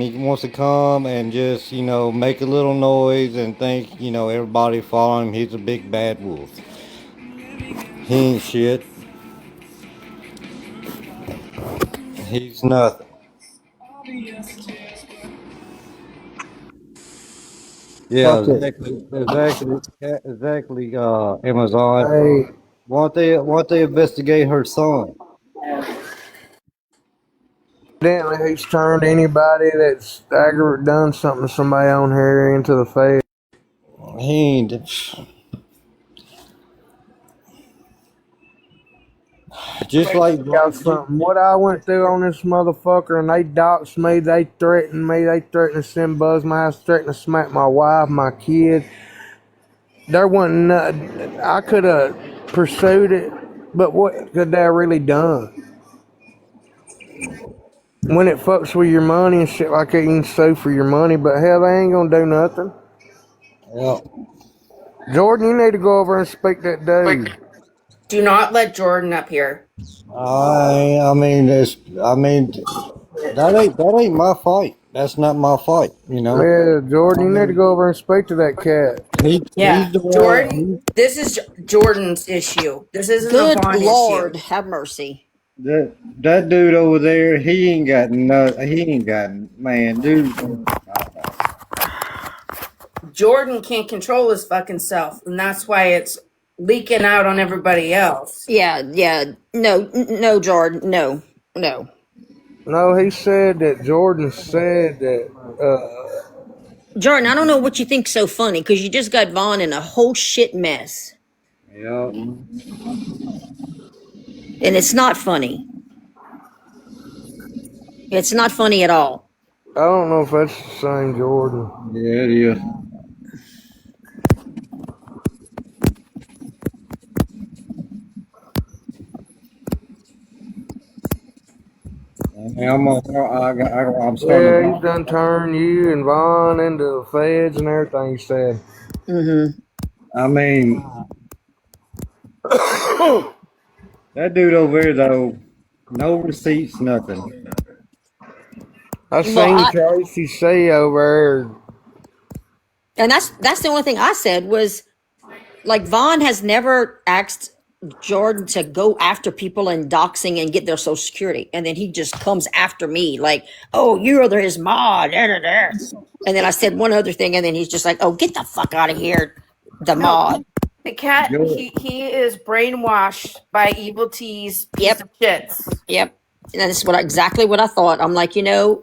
and he wants to come and just, make a little noise and think, everybody following him. He's a big bad wolf. He ain't shit. He's nothing. Yeah, Fuck it. exactly. Amazon. Hey, Why don't they investigate her son? evidently he's turned anybody that's done something to somebody on here into the face. He ain't. Just like Got something. What I went through on this motherfucker, and they doxed me. They threatened me. They threatened to send Buzz my house. Threatened to smack my wife, my kid. There wasn't nothing. I could have pursued it, but what could they have really done? When it fucks with your money and shit like that, you can sue for your money. But hell, they ain't gonna do nothing. yeah. Jordan, you need to go over and speak to that dude. Do not let Jordan up here. I mean, that ain't my fight. That's not my fight. Yeah, I Jordan, you need to mean, go over and speak to that cat. he's Yeah, the one. Jordan, this is Jordan's issue. This isn't a Good Vonn issue. Lord, have mercy. That dude over there, he ain't got nothing. He ain't got man, dude. Jordan can't control his fucking self, and that's why it's leaking out on everybody else. Yeah, yeah. No, no, Jordan. No, no. No, he said that Jordan said that. Jordan, I don't know what you think's so funny because you just got Vonn in a whole shit mess. Yeah, And it's not funny. It's not funny at all. I don't know if that's the same Jordan. yeah, it is. I'm starting Yeah, he's to. done turned you and Vaughn into the feds and everything, he said. Mm-hmm. I mean, that dude over there though, no receipts, nothing. I Well, seen Casey say over and that's the only thing I said was like Vonn has never asked Jordan to go after people and doxing and get their social security, and then he just comes after me like, "Oh, you're his mod." Da, da, da. And then I said one other thing, and then he's just like, "Oh, get the fuck out of here, the No, mod." the cat, Yo, he is brainwashed by Evil T's piece Yep, of shits. yep. And that's exactly what I thought. I'm like,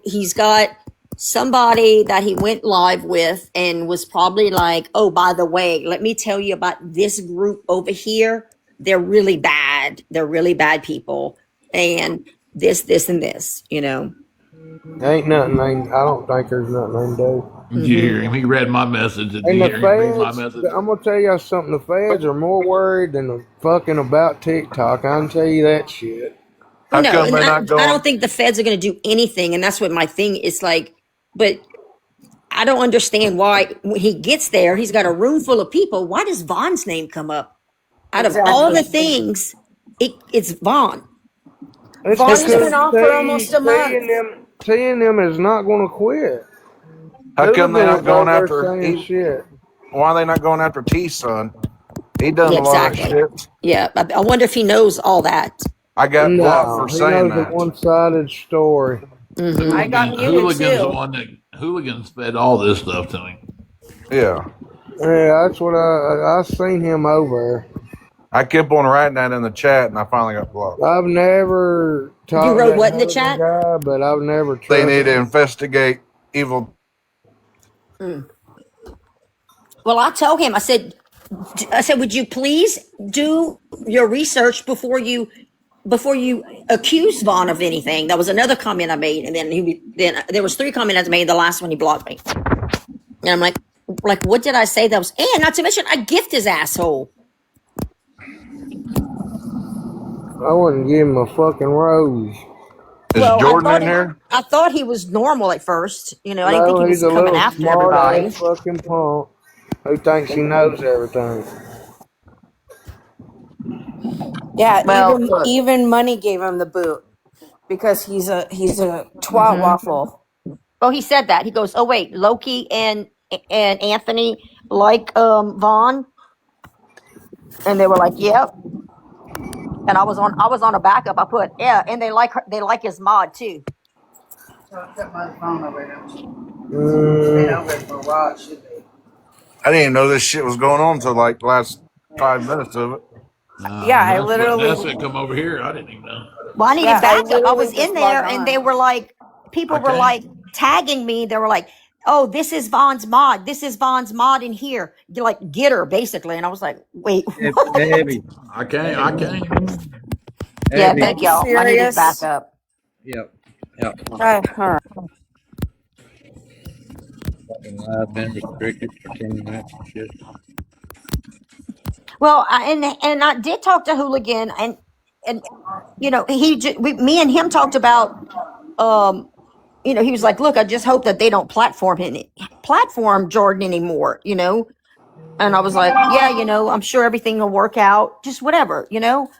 he's got somebody that he went live with and was probably like, "Oh, by the way, let me tell you about this group over here. They're really bad. They're really bad people, and this, and this." ain't nothing named, I don't think there's nothing named Dave. Did you Hmm. hear him? He read my message. Did And you the hear him read my feds, message? I'm gonna tell you something, the feds are more worried than the fucking about TikTok. I can tell you that shit. How No, come and they're I, not I don't going? think the feds are going to do anything, and that's what my thing is like. But I don't understand why when he gets there, he's got a room full of people. Why does Vaughn's name come up? Out of all the Exactly. things, it's Vaughn. It's This Vonn's is been because off for almost a month. seeing them is not gonna quit. How come they're not Hooligans going over there after? saying shit. Why are they not going after T's son? He done yeah, a lot of exactly. shit. Yeah, I wonder if he knows all that. I got blocked No, for he saying knows a that. one-sided story. I got muted Hooligans the too. one that hooligans fed all this stuff to me. Yeah, Yeah, that's what I seen him over. I kept on writing that in the chat, and I finally got blocked. I've never You talked to wrote that what in the hooligan chat? guy, but I've never They need trusted to him. investigate evil. Mm. Well, I told him. I said, would you please do your research before you accuse Vaughn of anything? That was another comment I made, and then there was three comments I made. The last one he blocked me, and I'm like, what did I say? That was, and not to mention, I gift his asshole. I wouldn't give him a fucking rose. Is Well, Jordan in here? I thought he was normal at first. I didn't think he No, he's was a coming little after smart everybody. ass fucking punk who thinks he knows everything. Yeah, Well, look. even money gave him the boot because he's a twat Hmm. waffle. Oh, he said that. He goes, "Oh wait, Loki and Anthony like Vonn," and they were like, "Yep." And I was on a backup. I put, "Yeah," and they like her, they like his mod too. So I put my phone over there. Mm, Over for a while, it should be. I didn't even know this shit was going on until like the last 5 minutes of it. Yeah, I Vanessa literally. had come over here. I didn't even know. Well, I needed Yeah, I backup. I was literally in just there, logged and they on. were like, people I were came. like tagging me. They were like, "Oh, this is Von's mod. This is Von's mod in here." You're like, get her basically. And I was like, "Wait, what?" Heavy. I came. I came. Yeah, Heavy. thank Are you y'all. I needed serious? backup. Yep. Yep. All right. Fucking live been restricted for 10 minutes and shit. Well, and I did talk to Hooligan, and you know, me and him talked about, um, you know, he was like, "Look, I just hope that they don't platform Jordan anymore," you know. And I was like, "Yeah, you know, I'm sure everything will work out, just whatever, you know."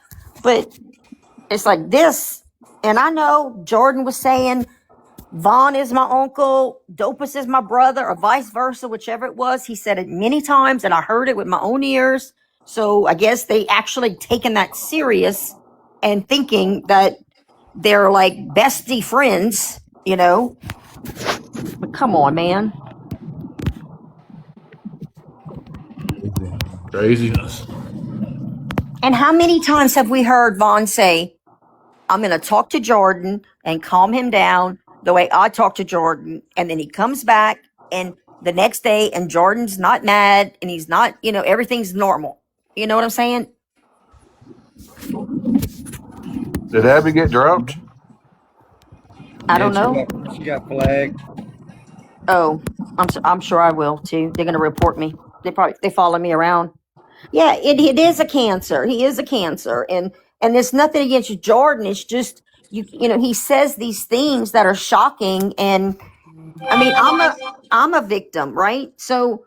But it's like this, and I know Jordan was saying Vonn is my uncle, Dopus is my brother, or vice versa, whichever it was. He said it many times, and I heard it with my own ears. So I guess they actually taken that serious and thinking that they're like bestie friends, you know. But come on, man. Craziness. And how many times have we heard Vonn say, "I'm going to talk to Jordan and calm him down the way I talk to Jordan," and then he comes back and the next day and Jordan's not mad and he's not, you know, everything's normal. You know what I'm saying? Did Abby get dropped? I Yeah, don't know. she got flagged. Oh, I'm sure I will too. They're going to report me. They follow me around. Yeah, it is a cancer. He is a cancer, and there's nothing against Jordan. It's just you know, he says these things that are shocking, and I mean, I'm a victim, right? So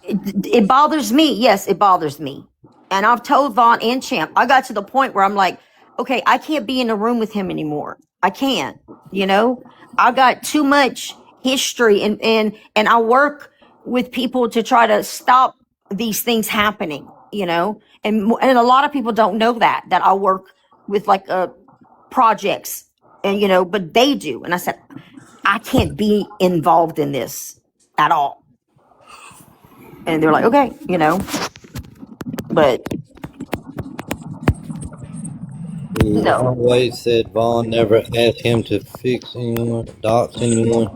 it bothers me. Yes, it bothers me. And I've told Vonn and Champ, I got to the point where I'm like, okay, I can't be in a room with him anymore. I can't, you know, I got too much history and I work with people to try to stop these things happening, you know, and a lot of people don't know that I work with like projects and, you know, but they do. And I said, I can't be involved in this at all. And they're like, okay, you know, but He no, always said Vaughn never asked him to fix anyone, dox anyone.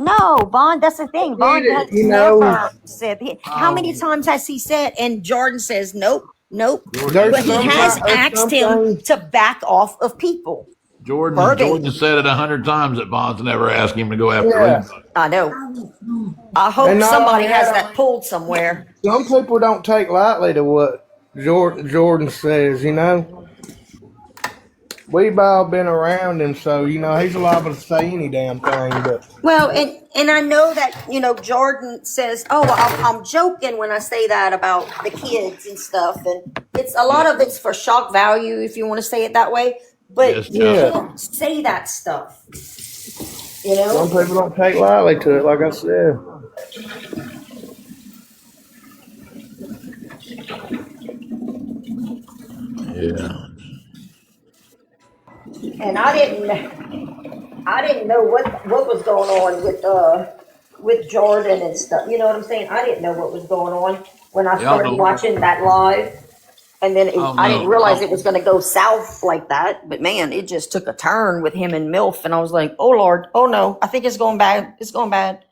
no, Vonn, that's the thing. Vonn has you know, never said, how many times has he said? And Jordan says, nope, nope. there's But he has asked him something. to back off of people. Jordan Verbatim. said it 100 times that Bonds never asked him to go after Yeah, anybody. I know. I hope and not somebody only has that, that pulled somewhere. some people don't take lightly to what Jordan says. You know, we've all been around him, so you know he's liable to say any damn thing. But Well, and I know that, you know, Jordan says, "Oh, I'm joking when I say that about the kids and stuff," and it's a lot of it's for shock value, if you want to say it that way. But Yes, you Chuck. yeah, can't say that stuff, you some know. people don't take lightly to it. Like I said, Yeah. And I didn't know what was going on with Jordan and stuff. You know what I'm saying? I didn't know what was going on when I Yeah, I don't started know. watching that live. And then I don't I didn't know. realize it was going to go south like that. But man, it just took a turn with him and MILF. And I was like, oh, Lord. Oh, no. I think it's going bad. It's going bad.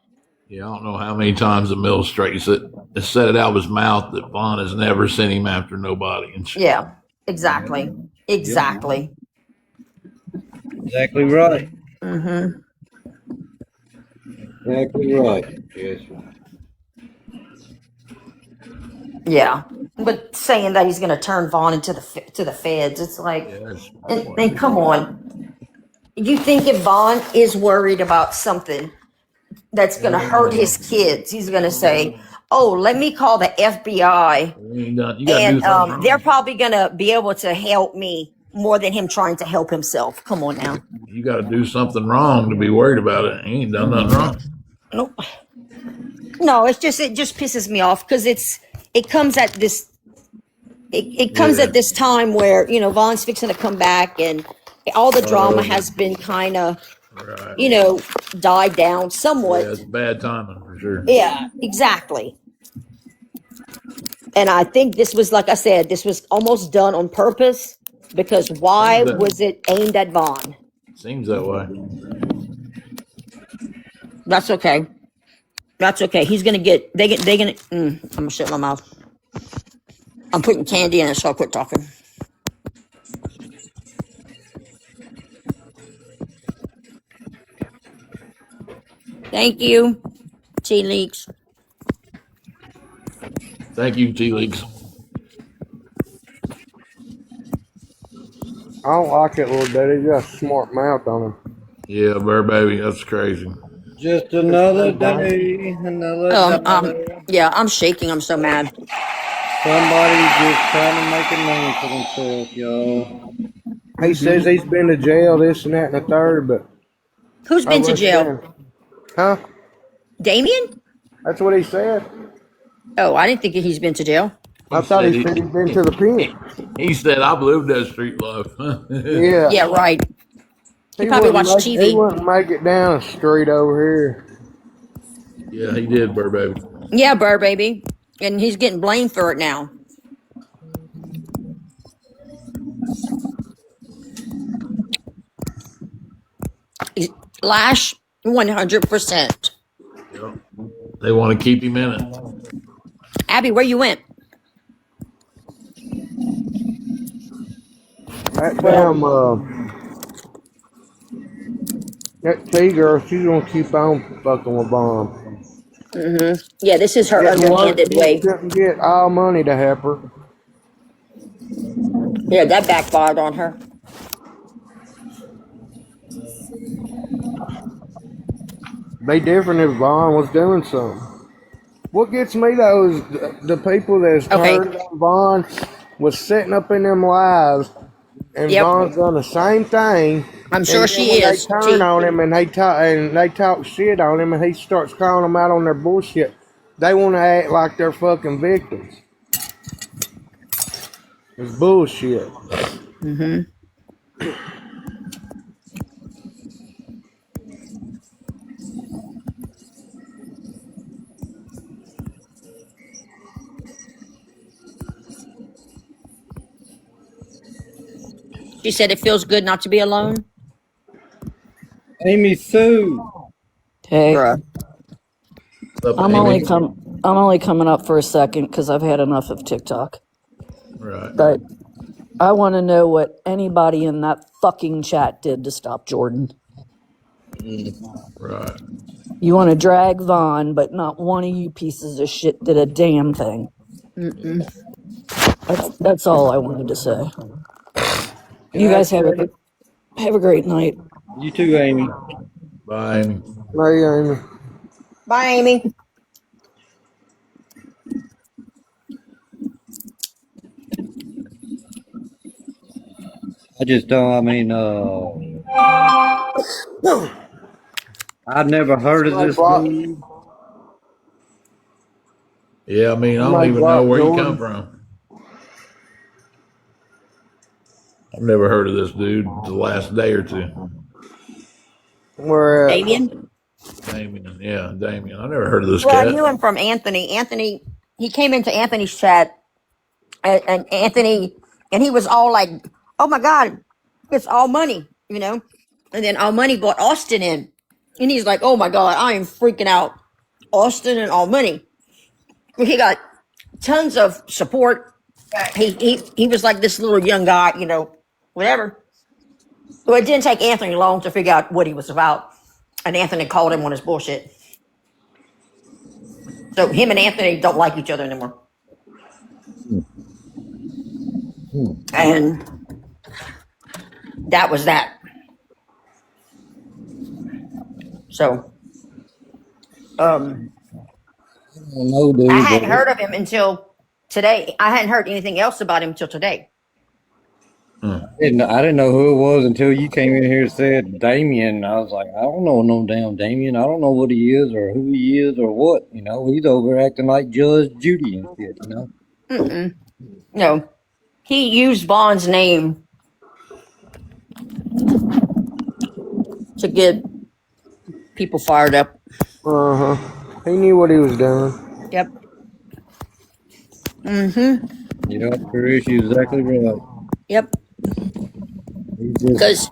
Yeah, I don't know how many times the mill straight said it out of his mouth that Vaughn has never sent him after nobody and shit. Yeah, exactly. Exactly. Exactly right. Mm-hmm. Exactly right. Yes. Yeah. But saying that he's going to turn Vaughn into to the feds, it's like, Yeah, that's and come on. You think if Vaughn is worried about something that's going to hurt his kids, he's going to say, oh, let me call the FBI you ain't done. You got to do and something they're wrong. probably going to be able to help me more than him trying to help himself. Come on now. You got to do something wrong to be worried about it. He ain't done nothing wrong. Nope. No, it just pisses me off because it comes at this it comes Yeah. at this time where, you know, Vonn's fixing to come back and all the drama Oh. has been kind of, Right. you know, died down Yeah, somewhat. it's bad timing for sure. Yeah, exactly. And I think this was, like I said, this was almost done on purpose because why was it aimed at Vonn? Seems that way. That's okay. That's okay. He's gonna get. I'm gonna shut my mouth. I'm putting candy in it, so I'll quit talking. Thank you, Tea Leaks. Thank you, T Leagues. I don't like it, little daddy. He got a smart mouth on him. Yeah, Bear Baby, that's crazy. Just another day, another day. Yeah, I'm shaking. I'm so mad. Somebody just trying to make a name for themselves, y'all. He says he's been to jail, this and that and the third, but Who's been to jail? Huh? Damien? That's what he said. Oh, I didn't think he's been to jail. I thought he said he'd been to the pen. He said, I've lived that street life. Yeah. Yeah, right. He probably watched TV. He wouldn't make it down the street over here. Yeah, he did, Bear Baby. Yeah, Burr baby, and he's getting blamed for it now. Lash 100%. Yep. They want to keep him in it. Abby, where you went? That damn, that T-girl, she's gonna keep on fucking with Vonn. Yeah, this is her underhanded way. Couldn't get all money to help her. Yeah, that backfired on her. Be different if Vonn was doing something. What gets me though is the people that's turned on Vonn was sitting up in them lives, and Vonn's done the same thing. I'm sure she is. They turn on him and they talk shit on him, and he starts calling them out on their bullshit. They want to act like they're fucking victims. It's bullshit. She said it feels good not to be alone. Amy Sue. Hey, Bruh. I'm only coming up for a second because I've had enough of TikTok. Right. But I want to know what anybody in that fucking chat did to stop Jordan. Right. You want to drag Vonn, but not one of you pieces of shit did a damn thing. That's all I wanted to say. You guys have a great night. You too, Amy. Bye, Amy. Bye, Amy. Bye, Amy. I just don't, I mean, I've never heard of this dude. Yeah, I mean, I don't even know where you come from. I've never heard of this dude the last day or two. Where Damien? Damien, yeah, Damien. I never heard of this Well, I cat. knew him from Anthony. Anthony, he came into Anthony's chat, and Anthony, and he was all like, "Oh my God, it's all money," you know. And then all money brought Austin in, and he's like, "Oh my God, I am freaking out, Austin and all money." He got tons of support. He was like this little young guy, you know, whatever. Well, it didn't take Anthony long to figure out what he was about, and Anthony called him on his bullshit. So him and Anthony don't like each other anymore. And that was that. So, I hadn't heard of him until today. I hadn't heard anything else about him until today. I didn't know who it was until you came in here and said Damien. I was like, I don't know no damn Damien. I don't know what he is or who he is or what. You know, he's over acting like Judge Judy and shit. You know. No, he used Vonn's name to get people fired up. He knew what he was doing. Yep. Yep, Chris, you're exactly right. Yep. He just Because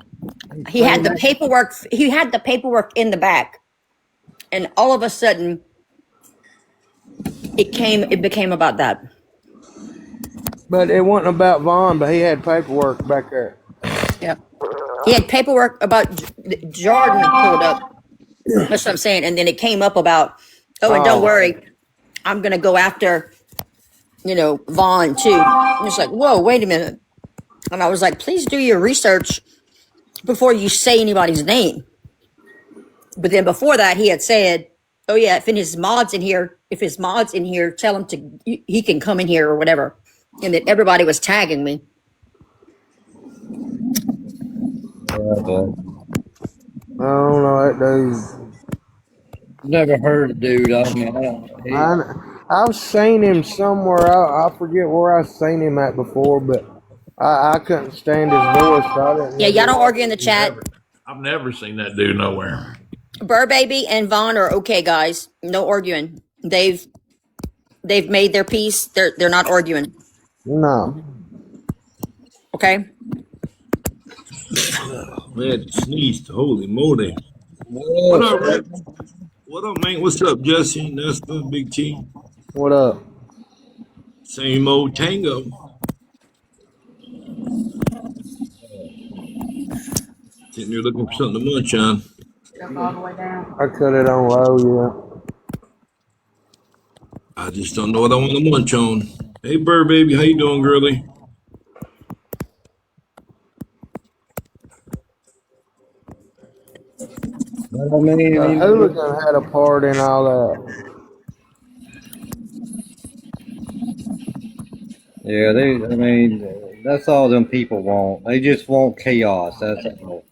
he had the paperwork. He had the paperwork in the back, and all of a sudden, it became about that. But it wasn't about Vonn, but he had paperwork back there. Yep. He had paperwork about Jordan pulled up. That's what I'm saying. And then it came up about, and don't worry, I'm gonna go after, Vonn too. And it's like, whoa, wait a minute. And I was like, please do your research before you say anybody's name. But then before that, he had said, oh yeah, if his mod's in here, tell him he can come in here or whatever. And then everybody was tagging me. but I don't know that dude. never heard of dude. I mean, I've seen him somewhere. I forget where I've seen him at before, but I couldn't stand his voice. So I didn't Yeah, y'all don't argue in the chat. I've never seen that dude nowhere. Burr Baby and Vonn are okay, guys. No arguing. They've made their peace. They're not arguing. No. Okay. Man, sneezed. Holy moly. What What up, Rick? What up, man? What's up, Jesse? Nestor, Big T. What up? Same old tango. Sitting there looking for something to munch on. I cut it on low, I just don't know what I want to munch on. Hey, Bird Baby, how you doing, girly? I mean, yeah. The hooligan had a part in all that. yeah, I mean, that's all them people want. They just want chaos. That's all.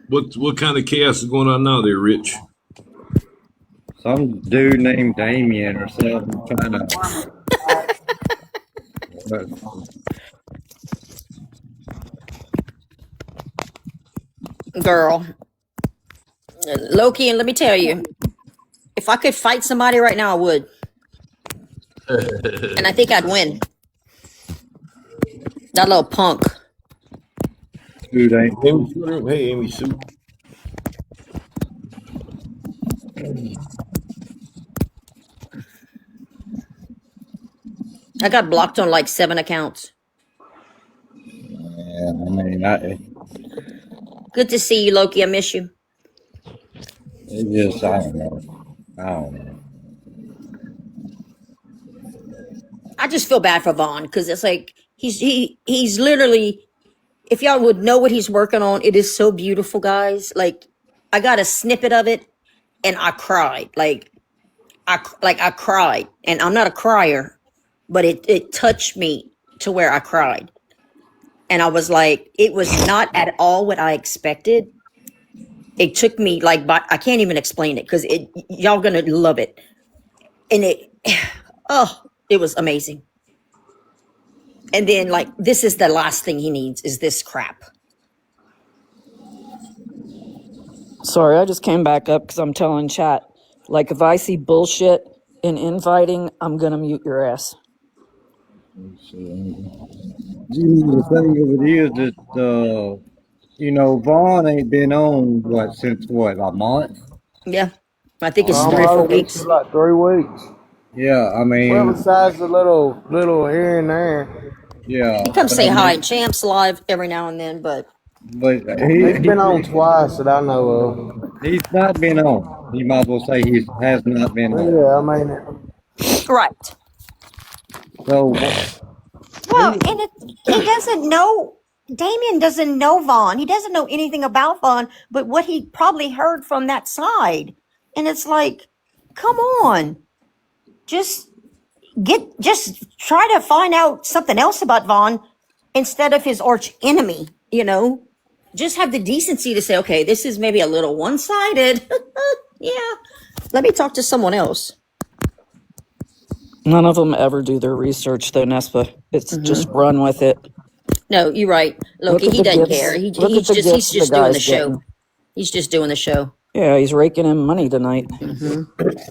What kind of chaos is going on now there, Rich? Some dude named Damien or something trying to. Girl. Loki, and let me tell you, if I could fight somebody right now, I would. And I think I'd win. That little punk. Dude ain't. Hey, Amy Sue. I got blocked on like 7 accounts. Yeah, I mean, Good to see you, Loki. I miss you. it just, I don't know. I don't know. I just feel bad for Vonn because it's like he's literally, if y'all would know what he's working on, it is so beautiful, guys. Like I got a snippet of it and I cried. I cried, and I'm not a crier, but it touched me to where I cried. And I was like, it was not at all what I expected. It took me like, I can't even explain it because y'all gonna love it. And it was amazing. And then like, this is the last thing he needs is this crap. Sorry, I just came back up because I'm telling chat. Like, if I see bullshit in inviting, I'm gonna mute your ass. The thing of it is that, Vonn ain't been on, since a month? Yeah. I think it's 3 or 4 weeks. Like 3 weeks. Yeah, I mean. Well, besides the little here and there. Yeah. He comes say hi in Champs Live every now and then, but But he's been on twice that I know of. He's not been on. You might as well say he has not been on. Yeah, I mean. Right. So. Well, and he doesn't know Damien doesn't know Vonn. He doesn't know anything about Vonn, but what he probably heard from that side. And it's like, come on. Just try to find out something else about Vonn instead of his arch enemy, Just have the decency to say, okay, this is maybe a little one-sided. Yeah. Let me talk to someone else. None of them ever do their research, though, Nespa. It's just run with it. No, you're right. Look, Look at he the doesn't gifts. care. Look at the He's gifts the just doing the guy's show. getting. He's just doing the show. Yeah, he's raking in money tonight. I just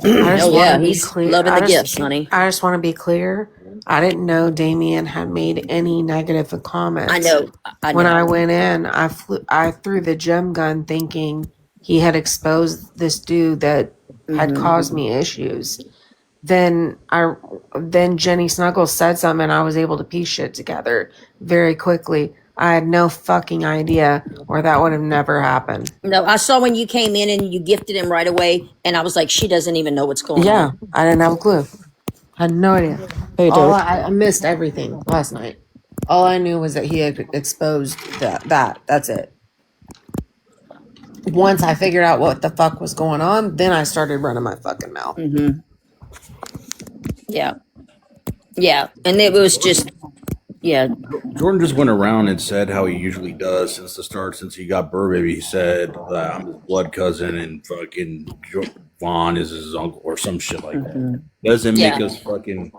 Oh want yeah, to be he's clear. loving the gifts, honey. I just want to be clear. I didn't know Damien had made any negative comments. I know. When I went in, I threw the gem gun thinking he had exposed this dude that had caused me issues. Then Jenny Snuggles said something and I was able to piece shit together very quickly. I had no fucking idea, or that would have never happened. No, I saw when you came in and you gifted him right away, and I was like, she doesn't even know what's going Yeah, on. I didn't have a clue. I had no idea. Hey, Dope. I missed everything last night. All I knew was that he had exposed that. That's it. Once I figured out what the fuck was going on, then I started running my fucking mouth. Yeah. Yeah. And it was just, yeah. Jordan just went around and said how he usually does since the start, since he got Burr Baby. He said that I'm his blood cousin and fucking Vonn is his uncle or some shit like that. Doesn't make us fucking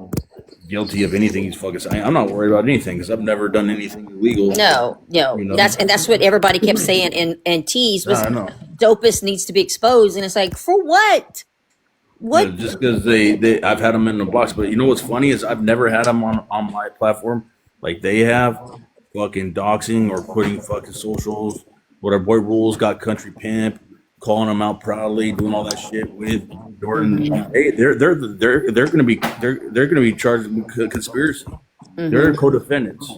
guilty of anything he's fucking saying. I'm not worried about anything because I've never done anything illegal. No. That's what everybody kept saying and tease was Dopest needs to be exposed, and it's like, for what? What? Yeah, just because they I've had them in the box, but you know what's funny is I've never had them on my platform like they have, fucking doxing or putting fucking socials. What our boy Rules got Country Pimp, calling them out proudly, doing all that shit with Jordan. Hey, they're gonna be charged with conspiracy. They're co-defendants.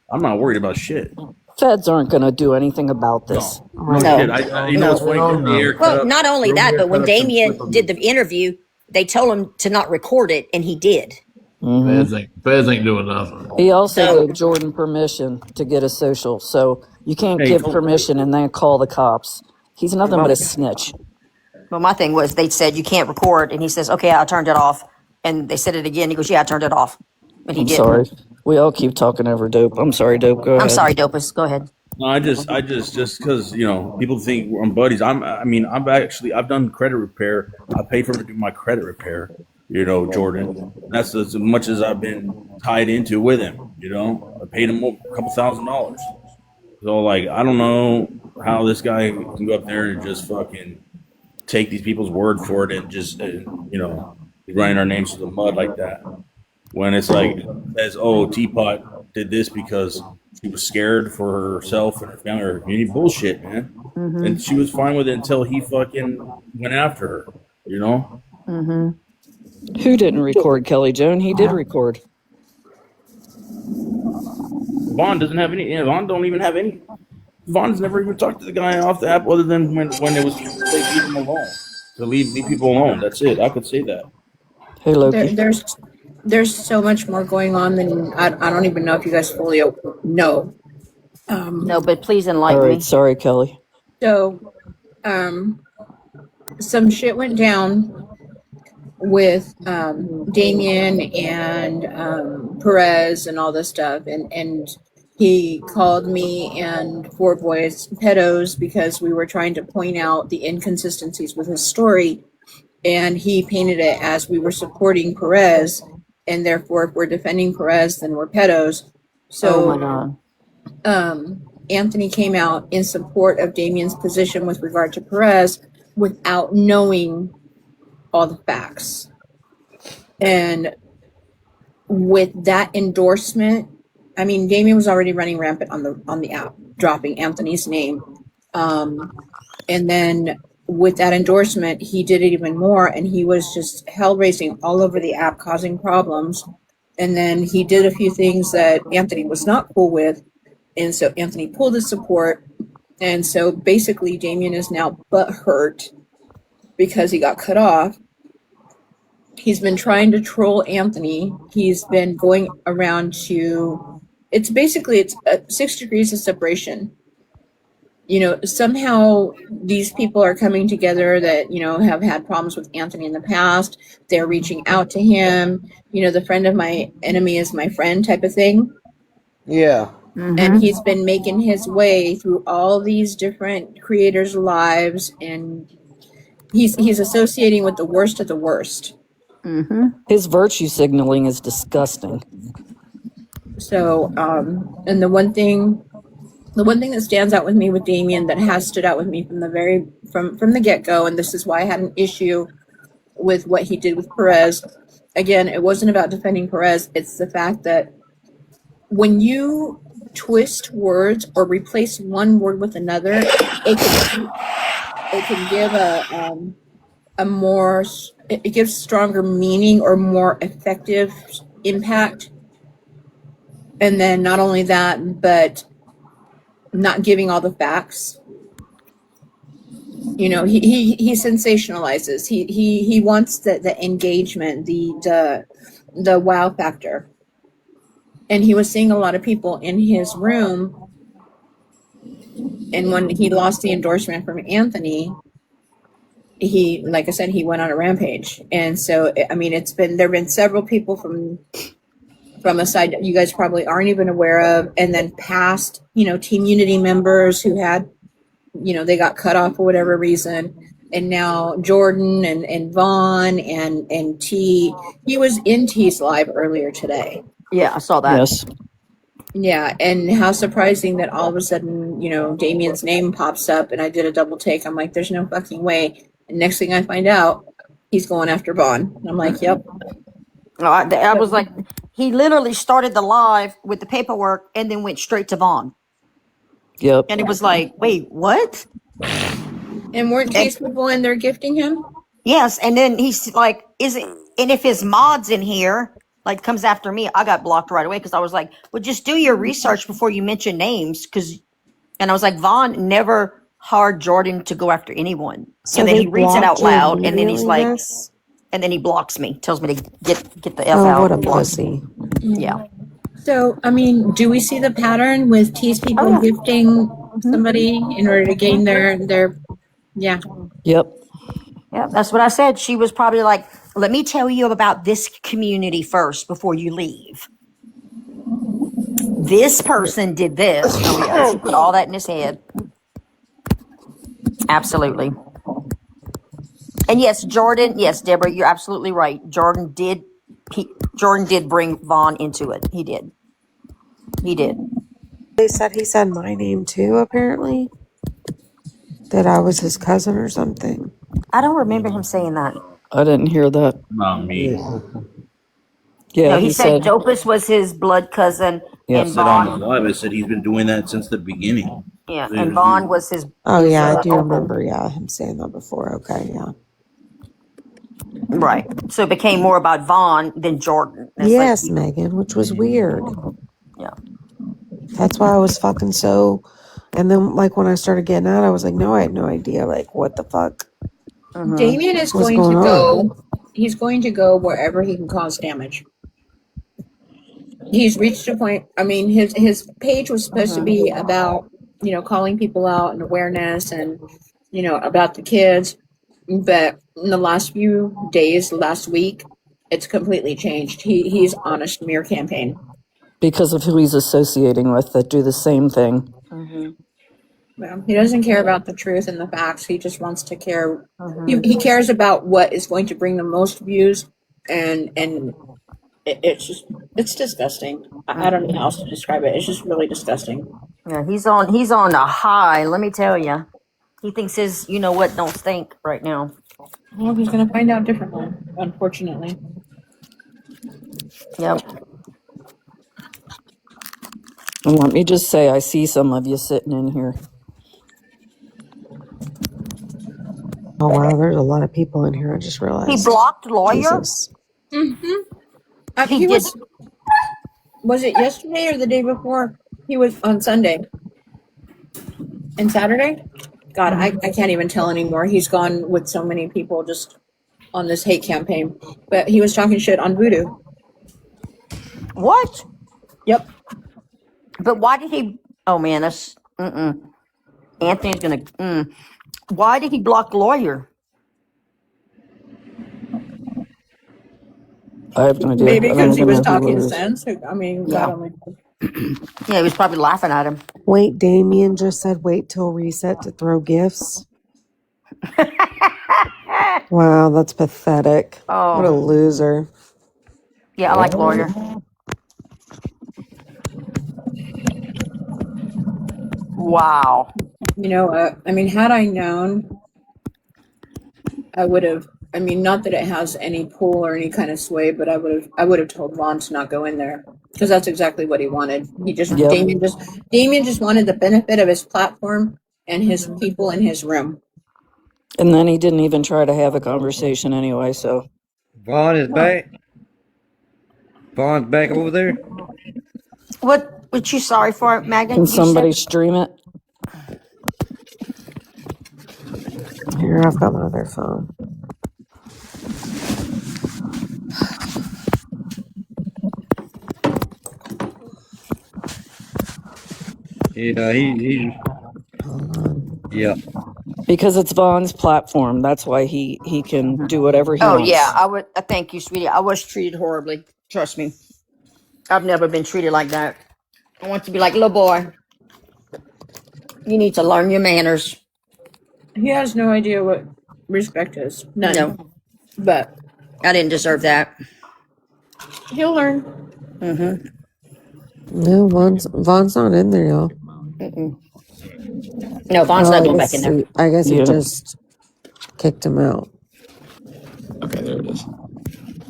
I'm not worried about shit. Feds aren't going to do anything about this. No. You know what's funny? Well, not only that, but when Damien did the interview, they told him to not record it, and he did. Feds ain't doing nothing. He also gave Jordan permission to get a social, so you can't give permission and then call the cops. He's nothing but a snitch. Well, my thing was they said you can't record, and he says, okay, I turned it off. And they said it again. He goes, yeah, I turned it off. And he did. Sorry. We all keep talking over Dope. I'm sorry, Dope. Go ahead. I'm sorry, Dopest. Go ahead. No, I just because people think I'm buddies. I've done credit repair. I paid for him to do my credit repair. Jordan. That's as much as I've been tied into with him. I paid him a couple $1,000s. So I don't know how this guy can go up there and just fucking take these people's word for it and just running our names to the mud like that. When it's like, says, oh, Teapot did this because she was scared for herself and her family or her community. Bullshit, man. And she was fine with it until he fucking went after her, Who didn't record Kelly Joan? He did record. Vonn doesn't have any. Vonn don't even have any. Vonn's never even talked to the guy off the app other than when it was to leave him alone. To leave people alone. That's it. I could say that. Hey, Loki. There's so much more going on than I don't even know if you guys fully know. No, but please enlighten All right, me. sorry, Kelly. So, some shit went down with Damien and Perez and all this stuff, and he called me and Four Boys pedos because we were trying to point out the inconsistencies with his story, and he painted it as we were supporting Perez, and therefore if we're defending Perez, then we're pedos. So, oh my God. Anthony came out in support of Damien's position with regard to Perez without knowing all the facts. And with that endorsement, I mean, Damien was already running rampant on the app, dropping Anthony's name. And then with that endorsement, he did it even more, and he was just hell raising all over the app, causing problems. And then he did a few things that Anthony was not cool with. And so Anthony pulled his support. And so basically Damien is now butthurt because he got cut off. He's been trying to troll Anthony. He's been going around to it's basically it's 6 degrees of separation. You know, somehow these people are coming together that, you know, have had problems with Anthony in the past. They're reaching out to him. You know, the friend of my enemy is my friend type of thing. Yeah. And he's been making his way through all these different creators' lives, and he's associating with the worst of the worst. His virtue signaling is disgusting. So, and the one thing that stands out with me with Damien, that has stood out with me from the get-go, and this is why I had an issue with what he did with Perez. Again, it wasn't about defending Perez. It's the fact that when you twist words or replace one word with another, it can give it gives stronger meaning or more effective impact. And then not only that, but not giving all the facts. You know, he sensationalizes. He wants the engagement, the wow factor. And he was seeing a lot of people in his room. And when he lost the endorsement from Anthony, he, like I said, he went on a rampage. And so, I mean, there have been several people from a side that you guys probably aren't even aware of, and then past, you know, Team Unity members who had, you know, they got cut off for whatever reason. And now Jordan and Vonn and T, he was in T's live earlier today. Yeah, I saw that. Yes. Yeah, and how surprising that all of a sudden, you know, Damien's name pops up, and I did a double take. I'm like, there's no fucking way. And next thing I find out, he's going after Vonn. And I'm like, yep. I was like, he literally started the live with the paperwork and then went straight to Vonn. Yep. And it was like, wait, what? And weren't these people in there gifting him? Yes, and then he's like, and if his mod's in here, like, comes after me, I got blocked right away because I was like, well, just do your research before you mention names. And I was like, Vonn never hired Jordan to go after anyone. So and then they he reads it out blocked you loud, and then he's immediately, like, Miss? and then he blocks me, tells me to get the F Oh, out. what a and blocks pussy. me. Yeah. So, I mean, do we see the pattern with T's people Oh, yeah. gifting somebody in order to gain their yeah. Yep. Yeah, that's what I said. She was probably like, let me tell you about this community first before you leave. This person did this. Oh, yeah. She put all that in his head. Absolutely. And yes, Jordan, yes, Deborah, you're absolutely right. Jordan did bring Vonn into it. He did. They said he said my name too, apparently. That I was his cousin or something. I don't remember him saying that. I didn't hear that. Not me. Yeah, No, he said Dopus was his blood cousin, Yeah. and I said on Vonn, the live, I said he's been doing that since the beginning. yeah, and Vonn was his. Oh, yeah, I do uncle. remember, him saying that before. Okay, yeah. Right. So it became more about Vonn than Jordan. It's Yes, like, Megan, which was weird. yeah. That's why I was fucking so. And then, like, when I started getting out, I was like, no, I had no idea. Like, what the fuck? Damien is What's going to going go. He's going to go wherever he can cause damage. He's reached a point. I mean, his page was supposed to be about, you know, calling people out and awareness and, you know, about the kids. But in the last few days, last week, it's completely changed. He's on a smear campaign. Because of who he's associating with that do the same thing. Well, he doesn't care about the truth and the facts. He just wants to care. He cares about what is going to bring the most views, and it's disgusting. I don't know how else to describe it. It's just really disgusting. Yeah, he's on a high, let me tell you. He thinks his you know what don't stink right now. Well, he's going to find out differently, unfortunately. Yep. And let me just say, I see some of you sitting in here. Oh, wow, there's a lot of people in here. I just realized. He blocked lawyer. Jesus. He was it yesterday or the day before? He was on Sunday and Saturday. God, I can't even tell anymore. He's gone with so many people just on this hate campaign. But he was talking shit on Voodoo. What? Yep. But why did he? Oh man, that's Anthony's gonna. Why did he block lawyer? I have no idea. Maybe I don't because he even was know who talking lawyers. sense. I mean, God Yeah, only knows. yeah, he was probably laughing at him. Wait, Damien just said wait till reset to throw gifts. Wow, that's pathetic. What a Oh, loser. yeah, I like lawyer. Wow. You know what? I mean, had I known, I would have. I mean, not that it has any pull or any kind of sway, but I would have told Vaughn to not go in there because that's exactly what he wanted. Yep. Damien just wanted the benefit of his platform and his people in his room. And then he didn't even try to have a conversation anyway. So Vaughn is back. Vaughn's back over there. What you sorry for, Megan? can You said somebody stream it? Here, I've got my other phone. Yeah, he's Hold on. yeah. Because it's Vaughn's platform. That's why he can do whatever he Oh wants. yeah, I would. Thank you, sweetie. I was treated horribly. Trust me, I've never been treated like that. I want to be like, little boy, you need to learn your manners. He has no idea what respect is. None. No, But I didn't deserve that. he'll learn. No, Von's not in there, y'all. No, Vaughn's not I going guess back in there. I guess he Yeah. just kicked him out. Okay, there it is.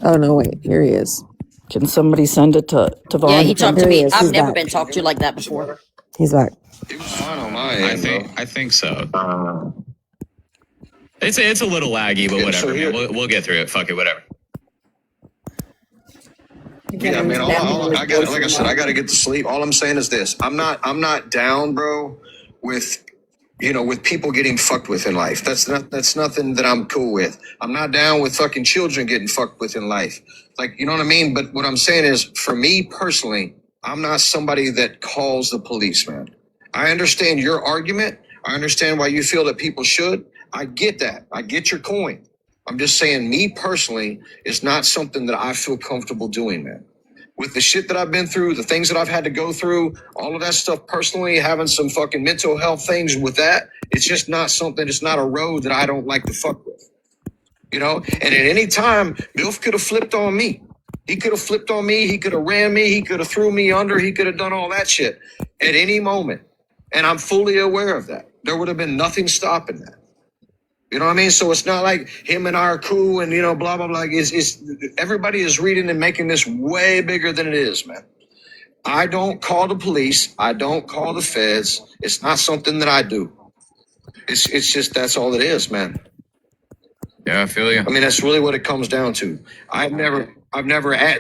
Oh no, wait, here he is. Can somebody send it to Vaughn? Yeah, he talked to Here he me. is. I've He's never back. been talked to like that before. He's back. It was fine on my end, I think so. It's a little laggy, but whatever, man. We'll get through it. Fuck it, whatever. Yeah, Man, I got, like I said, I got to get to sleep. All I'm saying is this: I'm not down, bro, with with people getting fucked with in life. That's nothing that I'm cool with. I'm not down with fucking children getting fucked with in life. Like, you know what I mean? But what I'm saying is, for me personally, I'm not somebody that calls the police, man. I understand your argument. I understand why you feel that people should. I get that. I get your coin. I'm just saying, me personally, is not something that I feel comfortable doing, man. With the shit that I've been through, the things that I've had to go through, all of that stuff personally, having some fucking mental health things with that, it's just not something, it's not a road that I don't like to fuck with. And at any time, Bilf could have flipped on me. He could have flipped on me. He could have ran me. He could have threw me under. He could have done all that shit at any moment. And I'm fully aware of that. There would have been nothing stopping that. You know what I mean? So it's not like him and I are cool and, blah, blah, blah. It's everybody is reading and making this way bigger than it is, man. I don't call the police. I don't call the feds. It's not something that I do. It's just, that's all it is, man. Yeah, I feel you. I mean, that's really what it comes down to.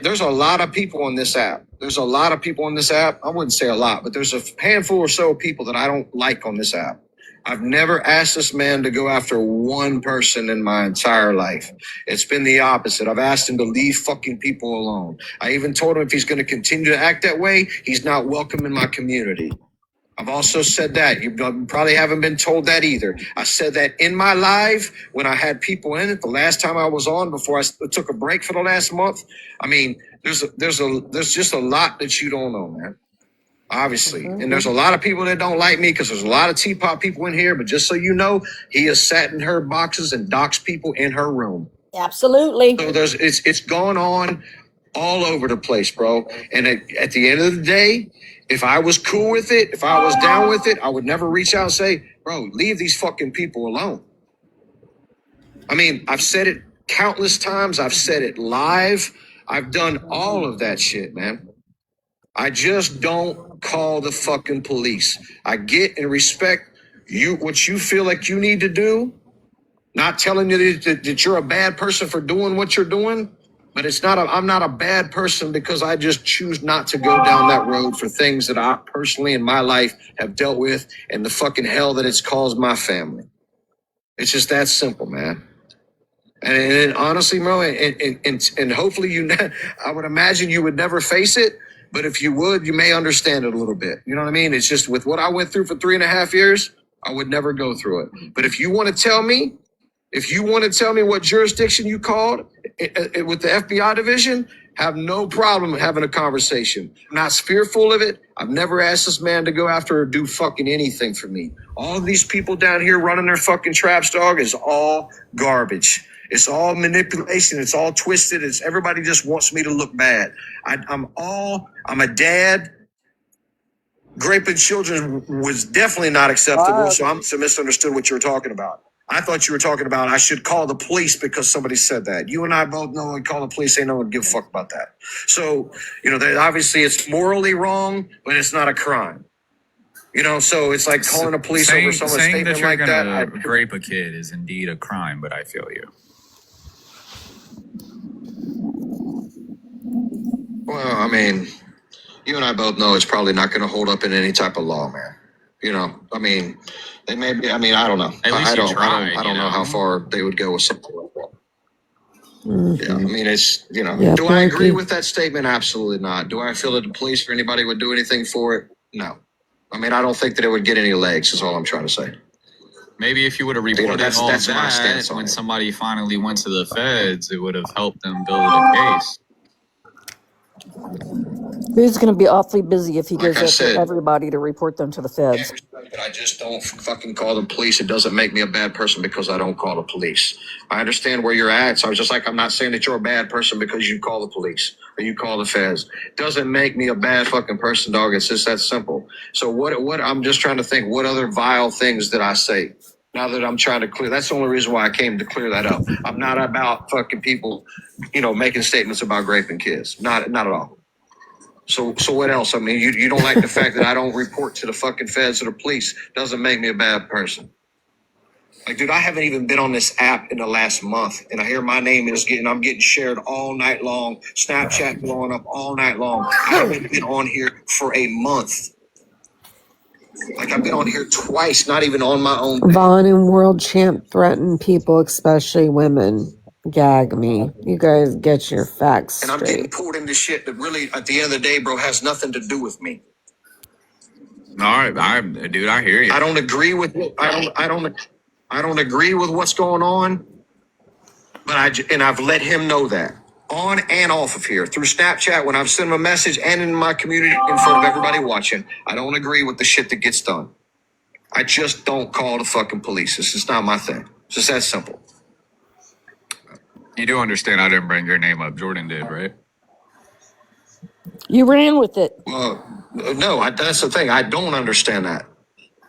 There's a lot of people on this app. I wouldn't say a lot, but there's a handful or so of people that I don't like on this app. I've never asked this man to go after one person in my entire life. It's been the opposite. I've asked him to leave fucking people alone. I even told him if he's going to continue to act that way, he's not welcome in my community. I've also said that. You probably haven't been told that either. I said that in my live when I had people in it. The last time I was on before I took a break for the last month. I mean, there's just a lot that you don't know, man. Obviously. And there's a lot of people that don't like me because there's a lot of Teapot people in here. But just so you know, he has sat in her boxes and doxed people in her room. Absolutely. So it's gone on all over the place, bro. And at the end of the day, if I was cool with it, if I was down with it, I would never reach out and say, bro, leave these fucking people alone. I mean, I've said it countless times. I've said it live. I've done all of that shit, man. I just don't call the fucking police. I get and respect what you feel like you need to do. Not telling you that you're a bad person for doing what you're doing, but I'm not a bad person because I just choose not to go down that road for things that I personally in my life have dealt with and the fucking hell that it's caused my family. It's just that simple, man. And honestly, bro, and hopefully I would imagine you would never face it. But if you would, you may understand it a little bit. You know what I mean? It's just with what I went through for 3.5 years, I would never go through it. But if you want to tell me what jurisdiction you called with the FBI division, have no problem having a conversation. I'm not fearful of it. I've never asked this man to go after or do fucking anything for me. All of these people down here running their fucking traps, dog, is all garbage. It's all manipulation. It's all twisted. It's everybody just wants me to look bad. I'm a dad. Raping children was definitely not acceptable. So I'm misunderstood what you were talking about. I thought you were talking about I should call the police because somebody said that. You and I both know and call the police. Ain't no one give a fuck about that. So, obviously it's morally wrong, but it's not a crime. So it's like calling the police over someone's statement like that. Rape a kid is indeed a crime, but I feel you. Well, I mean, you and I both know it's probably not going to hold up in any type of law, man. They may be. I don't know. At least I don't know how far they would go with something like that. Mm-hmm. Yeah, it's Yeah, do I agree with that statement? Absolutely not. Do I feel that the police or anybody would do anything for it? No. I don't think that it would get any legs. Is all I'm trying to say. Maybe if you would have reported that's all my that stance on when it. somebody finally went to the feds, it would have helped them build a case. He's going to be awfully busy if he Like goes I after said, everybody to report them to the feds. but I just don't fucking call the police. It doesn't make me a bad person because I don't call the police. I understand where you're at. So I was just like, I'm not saying that you're a bad person because you call the police or you call the feds. Doesn't make me a bad fucking person, dog. It's just that simple. So what I'm just trying to think, what other vile things did I say? Now that I'm trying to clear, that's the only reason why I came to clear that up. I'm not about fucking people, making statements about raping kids. Not at all. So what else? You don't like the fact that I don't report to the fucking feds or the police. Doesn't make me a bad person. Like, dude, I haven't even been on this app in the last month, and I hear my name I'm getting shared all night long. Snapchat blowing up all night long. I haven't been on here for a month. Like, I've been on here twice, not even on my own. Vonn and World Champ threaten people, especially women. Gag me. You guys get your facts And I'm getting straight. pulled into shit that really, at the end of the day, bro, has nothing to do with me. All right, dude, I hear you. I don't agree with I don't agree with what's going on, but I've let him know that on and off of here through Snapchat when I've sent him a message and in my community in front of everybody watching. I don't agree with the shit that gets done. I just don't call the fucking police. It's just not my thing. It's just that simple. You do understand I didn't bring your name up. Jordan did, right? You ran with it. No, that's the thing. I don't understand that.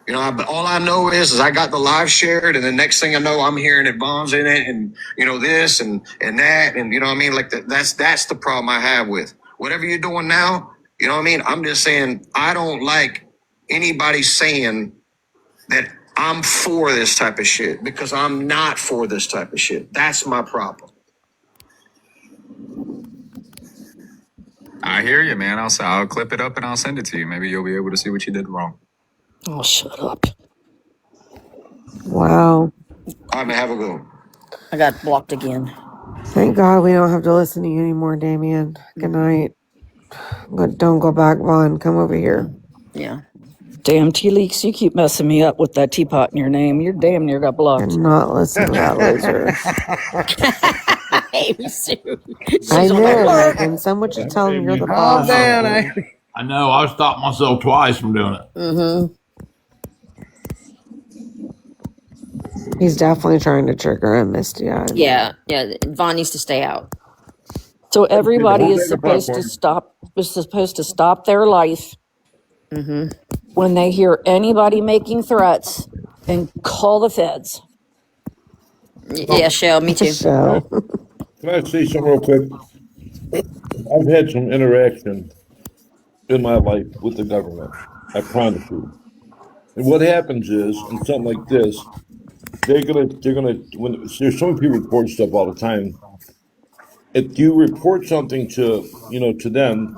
But all I know is I got the live shared, and the next thing I know, I'm hearing that Vonn's in it, and this and that, and like that's the problem I have with whatever you're doing now. I'm just saying I don't like anybody saying that I'm for this type of shit because I'm not for this type of shit. That's my problem. I hear you, man. I'll clip it up and I'll send it to you. Maybe you'll be able to see what you did wrong. Oh, shut up. Wow. I'm gonna have a go. I got blocked again. Thank God we don't have to listen to you anymore, Damien. Good night. Don't go back, Vonn. Come over here. Yeah. Damn T-Leaks, you keep messing me up with that teapot in your name. You're damn near got blocked. And not listen to that loser. Hey, Sue. I know, Megan. Someone should tell him you're the boss. Calm down, I know. I've stopped myself twice from doing it. Mm-hmm. He's definitely trying to trigger him, Misty. Yeah. Vonn needs to stay out. So everybody is supposed to stop their life when they hear anybody making threats and call the feds. Yeah, Shell, me too. So, Can I say something real quick? I've had some interaction in my life with the government. I promise you. And what happens is, in something like this, they're gonna when there's so many people report stuff all the time. If you report something to them,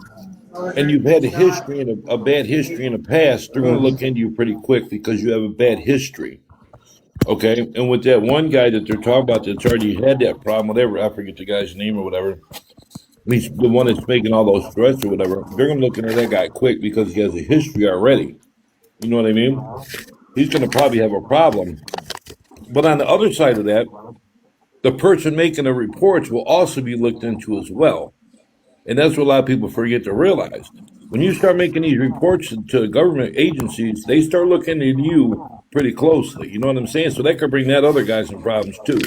and you've had a bad history in the past, they're gonna look into you pretty quick because you have a bad history. Okay, and with that one guy that they're talking about that's already had that problem, whatever, I forget the guy's name or whatever. he's the one that's making all those threats or whatever, they're gonna look into that guy quick because he has a history already. You know what I mean? He's gonna probably have a problem. But on the other side of that, the person making the reports will also be looked into as well. And that's what a lot of people forget to realize. When you start making these reports to government agencies, they start looking at you pretty closely. You know what I'm saying? So that could bring that other guy some problems too.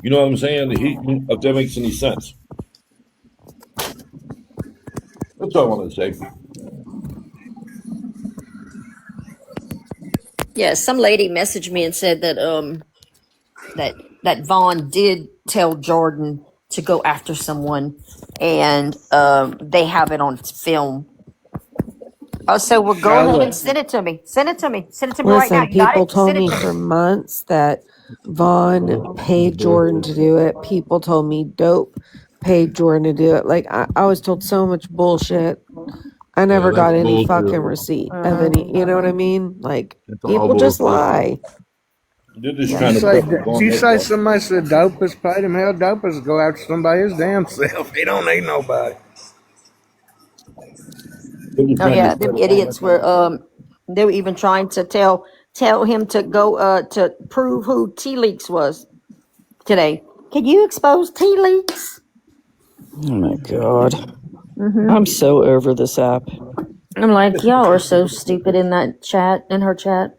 You know what I'm saying? If that makes any sense. That's all I want to say. Yeah, some lady messaged me and said that that Vaughn did tell Jordan to go after someone, and they have it on film. Oh, so well, go Show ahead and it. send it to me. Send it to me. Send it to me right now. Listen, You got people it? told Send it me to me. for months that Vaughn paid Jordan to do it. People told me Dope paid Jordan to do it. Like I was told so much bullshit. I Yeah, never that's got any bullshit. fucking receipt of Uh-huh. any. You know what I mean? Like It's all people just bullshit. lie. They're just Did you trying to say? pressure Did Vaughn. you That's say all. somebody said Dopus paid him? Hell, Dopus go after somebody his damn self. He don't need nobody. They're just Oh trying to yeah, them pressure Vaughn. That's idiots were all. they were even trying to tell him to go to prove who T Leaks was today. Can you expose T Leaks? Oh my God. Mm-hmm. I'm so over this app. I'm like, y'all are so stupid in that chat, in her chat.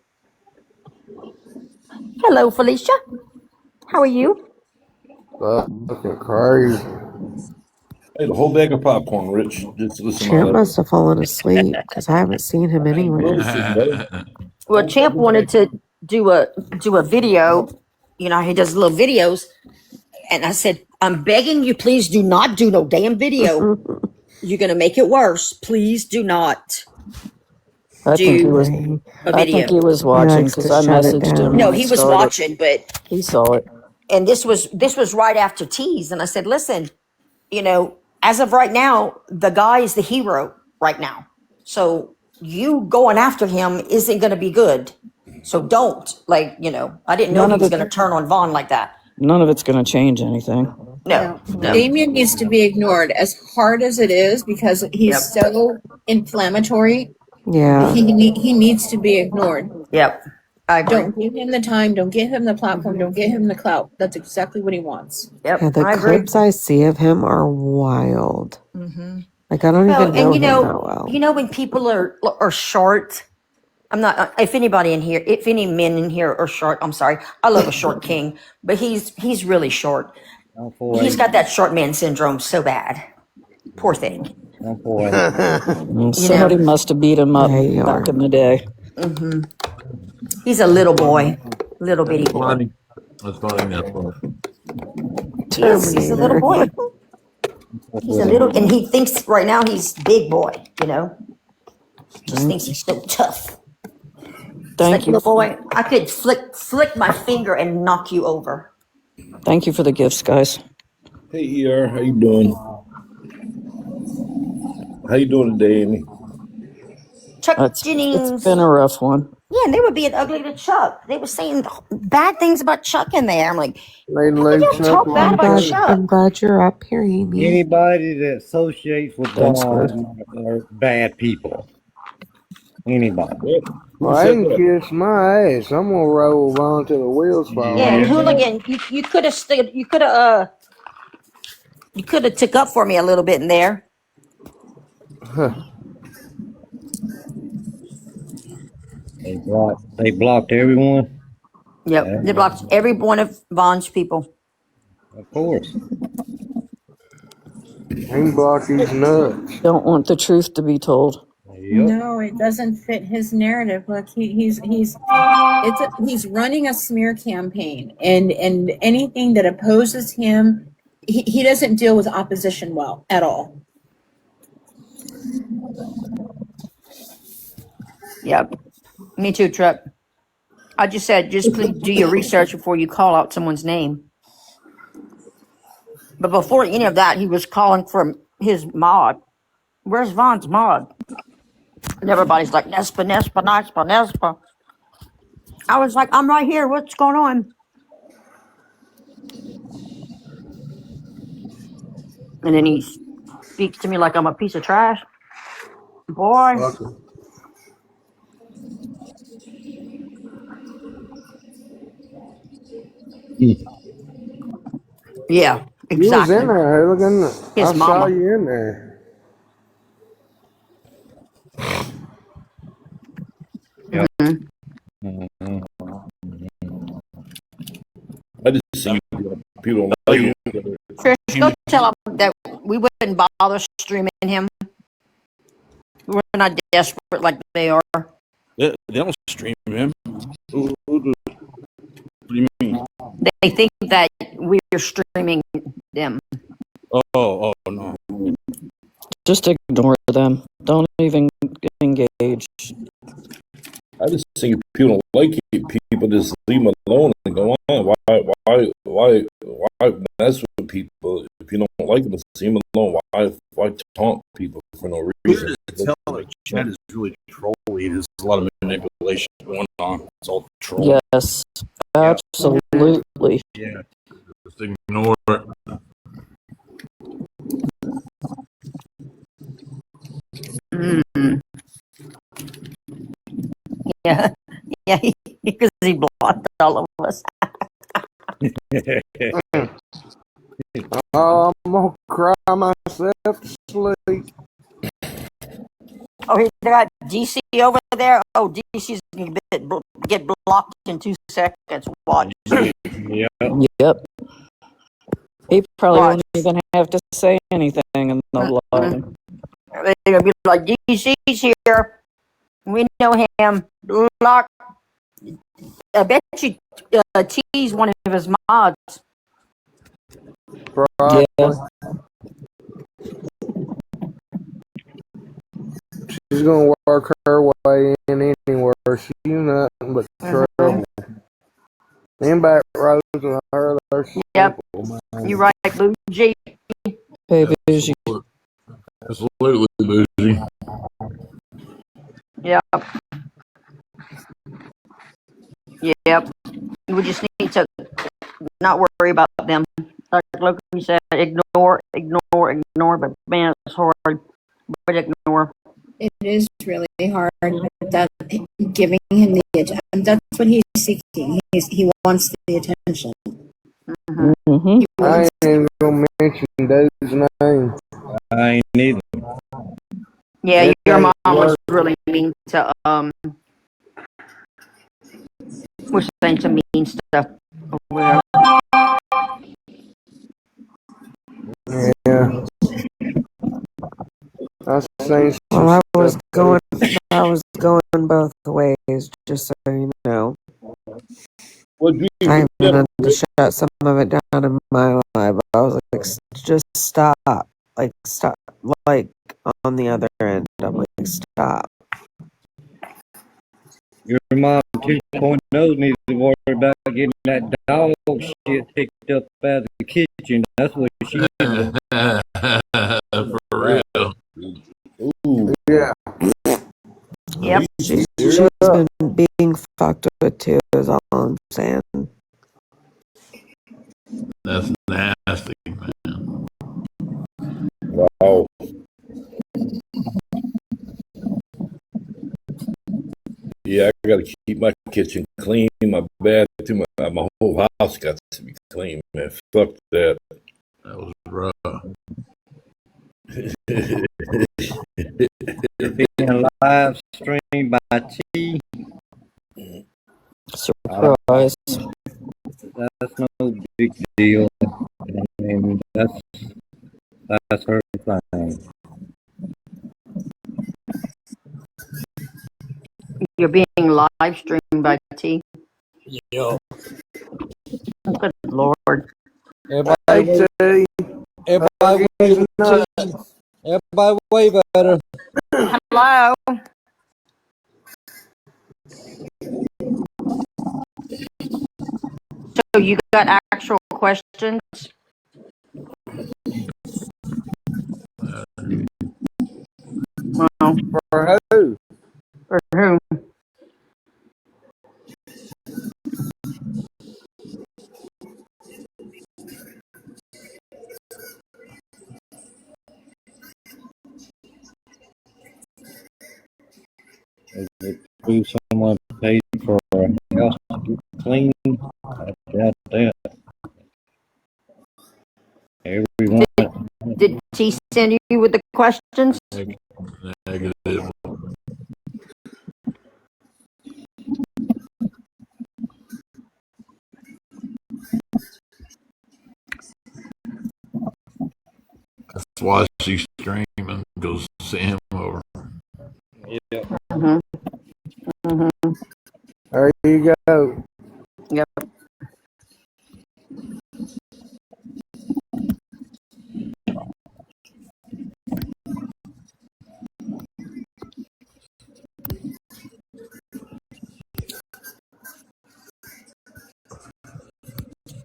Hello, Felicia. How are you? Fucking crazy. Hey, the whole bag of popcorn, Rich. Just listen to all Champ that. must have fallen asleep because I haven't seen him I ain't fell anywhere. asleep, brother. Well, Champ wanted to do a video. You know, he does little videos, and I said, I'm begging you, please do not do no damn video. You're gonna make it worse. Please do not I think he do was. Yeah, he, a I think video. he was he watching likes because to I shut it messaged him down. No, when it he was started. watching, but He saw it. and this was right after tease, and I said, listen, you know, as of right now, the guy is the hero right now. So you going after him isn't going to be good. So don't, like, you know, I didn't know None he of was it. going to turn on Vaughn like that. None of it's going to change anything. No, No, no. Damien needs to be ignored as hard as it is because he's Yep. so inflammatory. Yeah. He needs to be ignored. Yep. I agree. Don't give him the time. Don't give him the platform. Don't give him the clout. That's exactly what he wants. Yeah, Yep. the I agree. clips I see of him are wild. Mm-hmm. Like I don't Well, even and know him that well. you know when people are short. I'm not. If anybody in here, if any men in here are short, I'm sorry. I love a short king, but he's really short. I'm He's 4'8". got that short man syndrome so bad. Poor thing. I'm 4'8". You Somebody know. must have beat him up Yeah, you back are. in the day. Mm-hmm. He's a little boy, little bitty That's boy. funny. That's funny. That's funny. He is. He's a little Terminator. boy. He's a 4'8". little, and he thinks right now he's big boy. You know, just Thank, thinks he's so tough. It's like, thank you. little boy, I could flick my finger and knock you over. Thank you for the gifts, guys. Hey, ER, how you doing? How you doing today, Amy? Chuck It's been Jennings. a rough one. Yeah, and they were being ugly to Chuck. They were saying bad things about Chuck in there. I'm like, They how can leave you Chuck talk bad alone about too. I'm Chuck? glad you're up here, Amy. Anybody that associates with Thanks, babe. Vaughn are bad people. Anybody. What? Who Well, they said can that? kiss my ass. I'm gonna roll on till the wheels fall Yeah, and off. hooligan, you could have stood, you could have took up for me a little bit in there. They blocked everyone. Yep, Yeah, they blocked every one of Vaughn's people. of course. He can block these nuts. Don't want the truth to be told. Yep. No, it doesn't fit his narrative. Look, he's running a smear campaign, and anything that opposes him, he doesn't deal with opposition well at all. Yep, me too, Truck. I just said, just please do your research before you call out someone's name. But before any of that, he was calling for his mod. Where's Vaughn's mod? And everybody's like, Nespa, Nespa, Nespa, Nespa. I was like, I'm right here. What's going on? And then speaks to me like I'm a piece of trash. Boy. Fuck it. Yeah, You was in exactly. there, Hooligan. I His saw mama. you in there. Yeah. Mhm. Mhm. I just think people don't like it. Trish, go tell him that we wouldn't bother streaming him. We're not desperate like they are. They don't stream him. What do you mean? They think that we're streaming them. Oh, no. Just ignore them. Don't even engage. I just think if people don't like it, people just leave them alone and go on. Why mess with people if you don't like them? Just leave them alone. Why taunt people for no reason? Tell the chat is really trolly. There's a lot of manipulation going on. It's all troll. Yes, absolutely. Yeah. Just ignore it. Mm. Yeah, yeah, because he blocked all of us. Oh, I'm gonna cry myself to sleep. Oh, he got DC over there. Oh, DC's gonna get blocked in 2 seconds. Watch. Yeah. Yep. He probably Watch. won't even have to say anything and they'll block Mm-mm. him. They're gonna be like, DC's here. We know him. Block. I bet you T's one of his mods. Probably. Yeah. She's gonna work her way in anywhere. She's nothing but trouble. Them back rows with her, they're Yep. simple, man. You right, Blue G. Hey, Bougie. Absolutely bougie. Yep. Yep. We just need to not worry about them. Like Loki said, ignore. But man, it's hard. But ignore. It is really hard. That giving him the attention. That's what he's seeking. He wants the attention. Mm-hmm. Mm-hmm. He I wants ain't even gonna mention dude's name. I ain't neither. Yeah, It your ain't mom was worth really mean to was saying some mean stuff over there. Yeah. I was saying some Well, I was stuff. going both ways, just so you know. Well, you I even never had to shut some of it down in my life. I was like, just stop. Like, stop. Like, on the other end, I'm like, stop. Your mom 2.0 needs to worry about getting that dog shit picked up out of the kitchen. That's what she needs. For real. Ooh, Yeah. Yep. She's been being fucked with too, is all I'm saying. That's nasty, man. wow. Yeah, I gotta keep my kitchen clean, my bathroom, my whole house got to be clean, man. Fuck that. That was rough. Being live streamed by T. Surprise. That's no big deal. I mean, that's her thing. You're being live streamed by T. Yeah. Good Lord. Everybody, Hey, everybody, wave at T. Everybody wave at her. Hello. So you got actual questions? Well, for who? for whom? If someone paid for a house to get clean, I doubt that. Everyone. Did he send you with the questions? Negative. That's why she's streaming, goes to see him over. Yeah. Mm-hmm. Mm-hmm. There you go. Yep.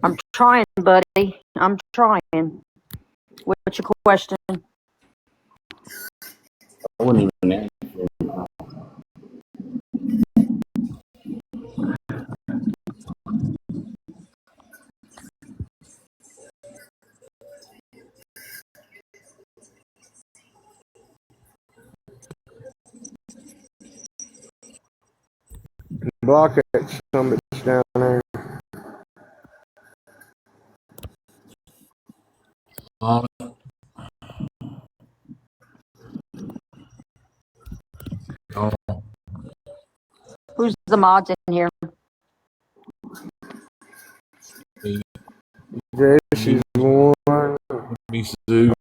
I'm trying, buddy. I'm trying. What's your question? I wouldn't even answer. Block it. Some bitch down there. Um, oh, Who's the mods in here? Jesse's one. me Sue.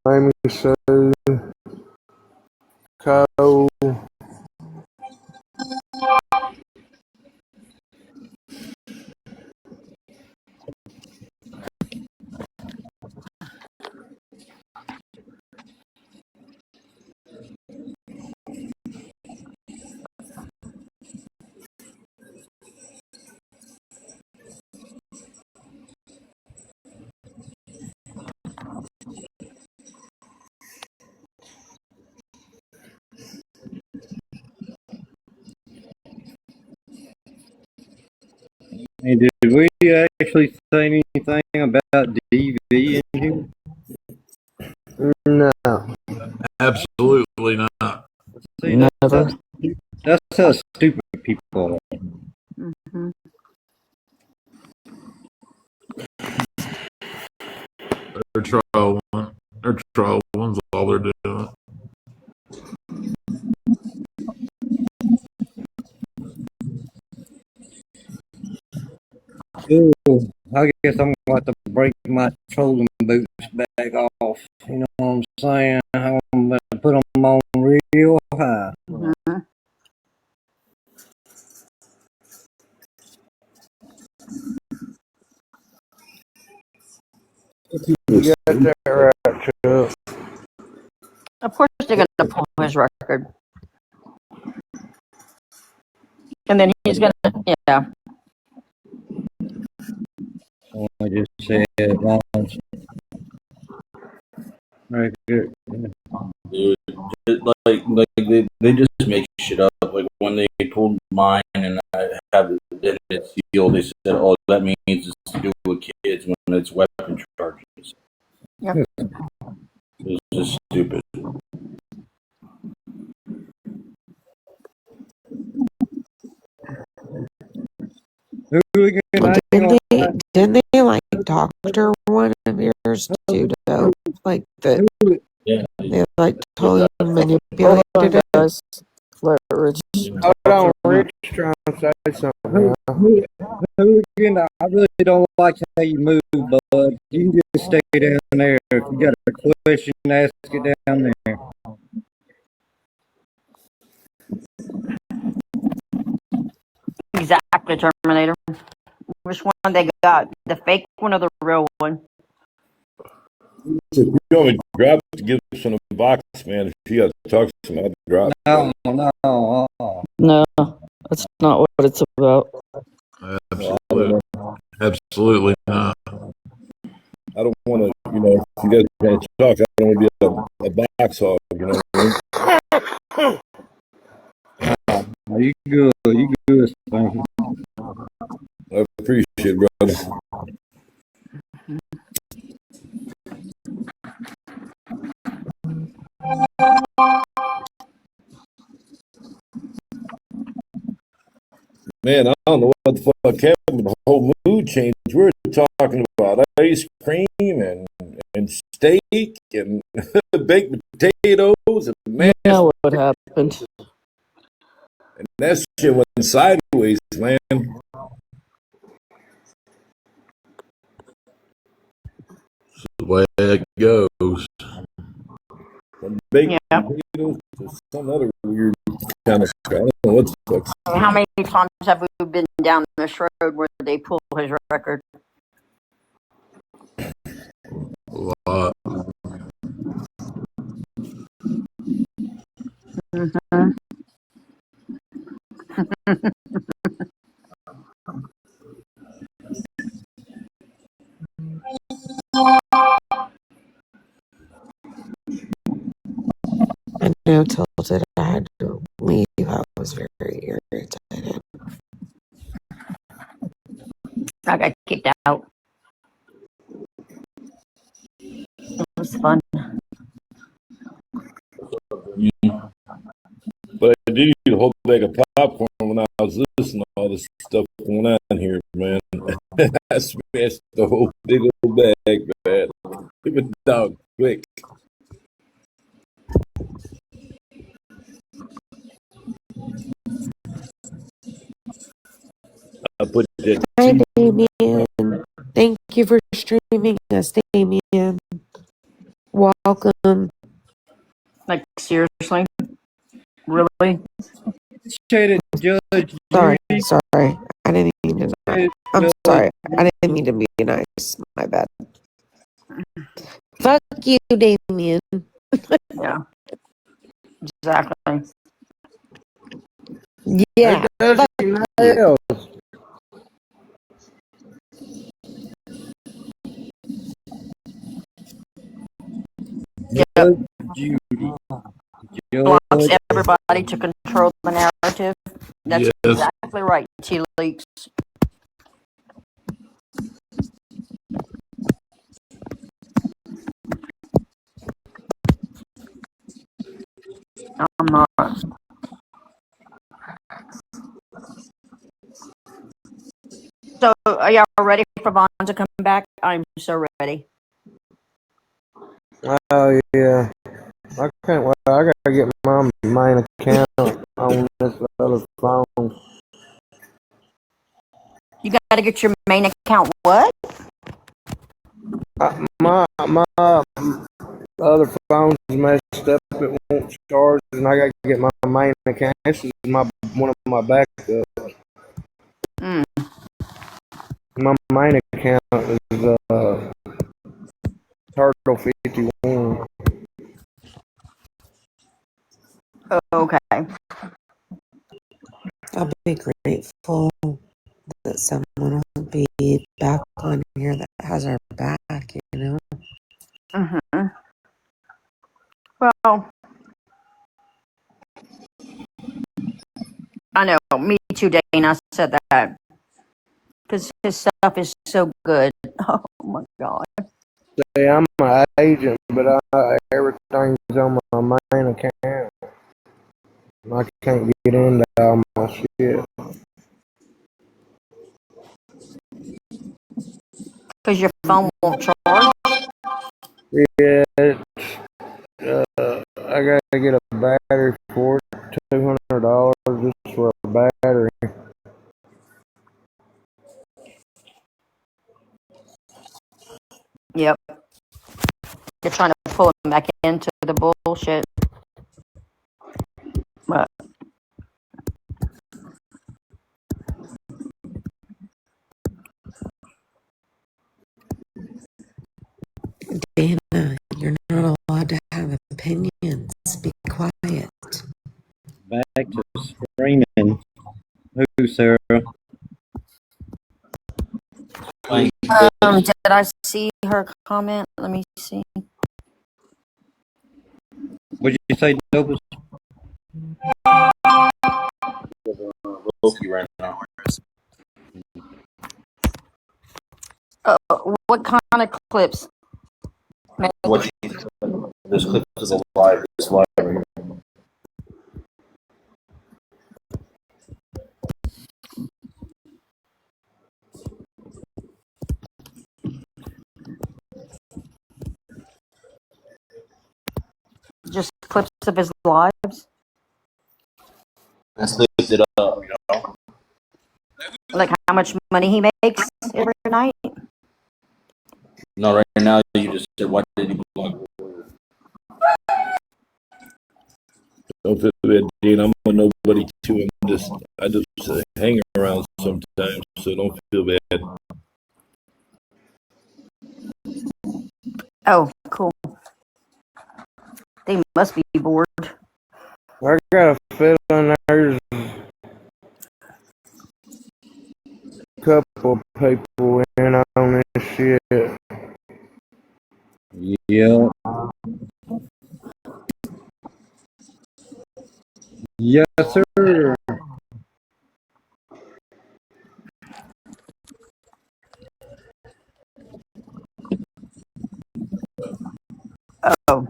Amy Sue. Cole. Hey, did we actually say anything about DV in here? No. Absolutely not. See, Never. that's how stupid people are. Mm-hmm. They're trolling. They're trolling. All they're doing. Ooh, I guess I'm going to have to break my trolling boots back off. You know what I'm saying? I'm going to put them on real high. Mm-hmm. You got that right, Chuck. Of course, they're going to pull his record. And then he's going to, yeah. I just said Vonn's record. Dude, like they just make shit up. Like when they pulled mine and I have it in its seal, they said, "Oh, that means it's to do with kids when it's weapon charges." Yep. It's just stupid. Hooligan, I ain't Didn't gonna lie. they like doctor one of yours too? Though, like that Yeah. they like totally Hold manipulated on, it. guys. Let Rich Hold on, talk for a minute. Rich trying to say something. Hooligan, I really don't like how you move, bud. You can just stay down there. If you got a question, ask it down there. Exactly, Terminator. Which one they got? The fake one or the real one? If you want me to drop to give us in a box, man, if you got to talk to somebody, I'll drop. No. No, that's not what it's about. Absolutely. Absolutely not. I don't want to, if you guys want to talk, I don't want to be a box hog, you know what I mean? You good, thank you. I appreciate it, brother. Man, I don't know what the fuck happened. The whole mood changed. We were talking about ice cream and steak and baked potatoes and You mashed know what happened. and that shit went sideways, man. The way it goes. From baked Yeah. potatoes to some other weird kind of. I don't know what the fuck. How many times have we been down this road where they pull his record? A lot. Mm-hmm. I know till that I had to leave. I was very irritated. I got kicked out. It was fun. But I did eat a whole bag of popcorn when I was listening to all this stuff going on here, man. I smashed the whole big old bag, man. It went down quick. I put that Hi, Damien. Thank you for streaming us, Damien. Welcome. Like, seriously? Really? Appreciate it, Judge Sorry, Judy. sorry. I didn't mean to. I'm sorry. I didn't mean to be nice. My bad. Fuck you, Damien. Yeah. Exactly. Yeah. Fuck you. Judge Judy. Wants everybody to control the narrative. That's Yes. exactly right. Tea leaks. I'm not. So, are y'all ready for Vonn to come back? I'm so ready. Oh yeah. I can't wait. I gotta get my main account on this other phone. You got to get your main account. What? My other phone's messed up. It won't charge, and I gotta get my main account. This is one of my backups. Mm. My main account is Turtle 51. Okay. I'll be grateful that someone will be back on here that has our back, you know? Mm-hmm. Well, I know. Me too, Dana. I said that. Because his stuff is so good. Oh, my God. See, I'm an agent, but everything's on my main account. I can't get into all my shit. Because your phone won't charge? Yeah, I gotta get a battery for it, $200 just for a battery. Yep. You're trying to pull him back into the bullshit. But Dana, you're not allowed to have opinions. Be quiet. Back to screaming. Who, Sarah? did I see her comment? Let me see. What'd you say, Dopus? Loki right now. What kind of clips? What this clip is a live. This live right here. of his lives? Let's lift it up, you know. Like how much money he makes every night? No, right now you just said why did he belong? Don't feel bad, Dean. I'm a nobody too. I just hang around sometimes, so don't feel bad. Oh, cool. They must be bored. I got a feeling there's a couple people in on this shit. Yeah. Yes, sir. Oh,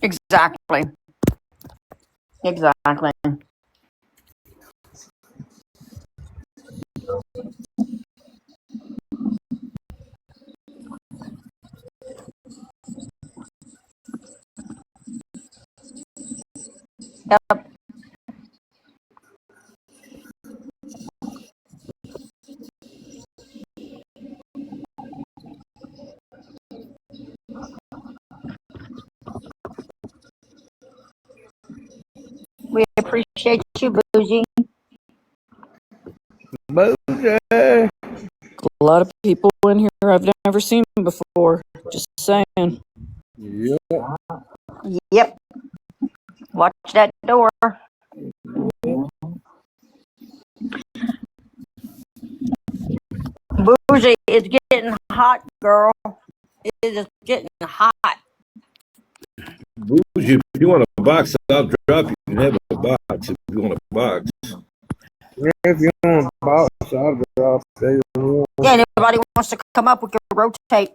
exactly. Exactly. Yep. We appreciate you, Bougie. Boozy. A lot of people in here I've never seen before. Just saying. Yep. Yep. Watch that door. Bougie, it's getting hot, girl. It is getting hot. Bougie, if you want a box, I'll drop you. You can have a box if you want a box. If you want a box, I'll drop it. Yeah, anybody wants to come up, we can rotate.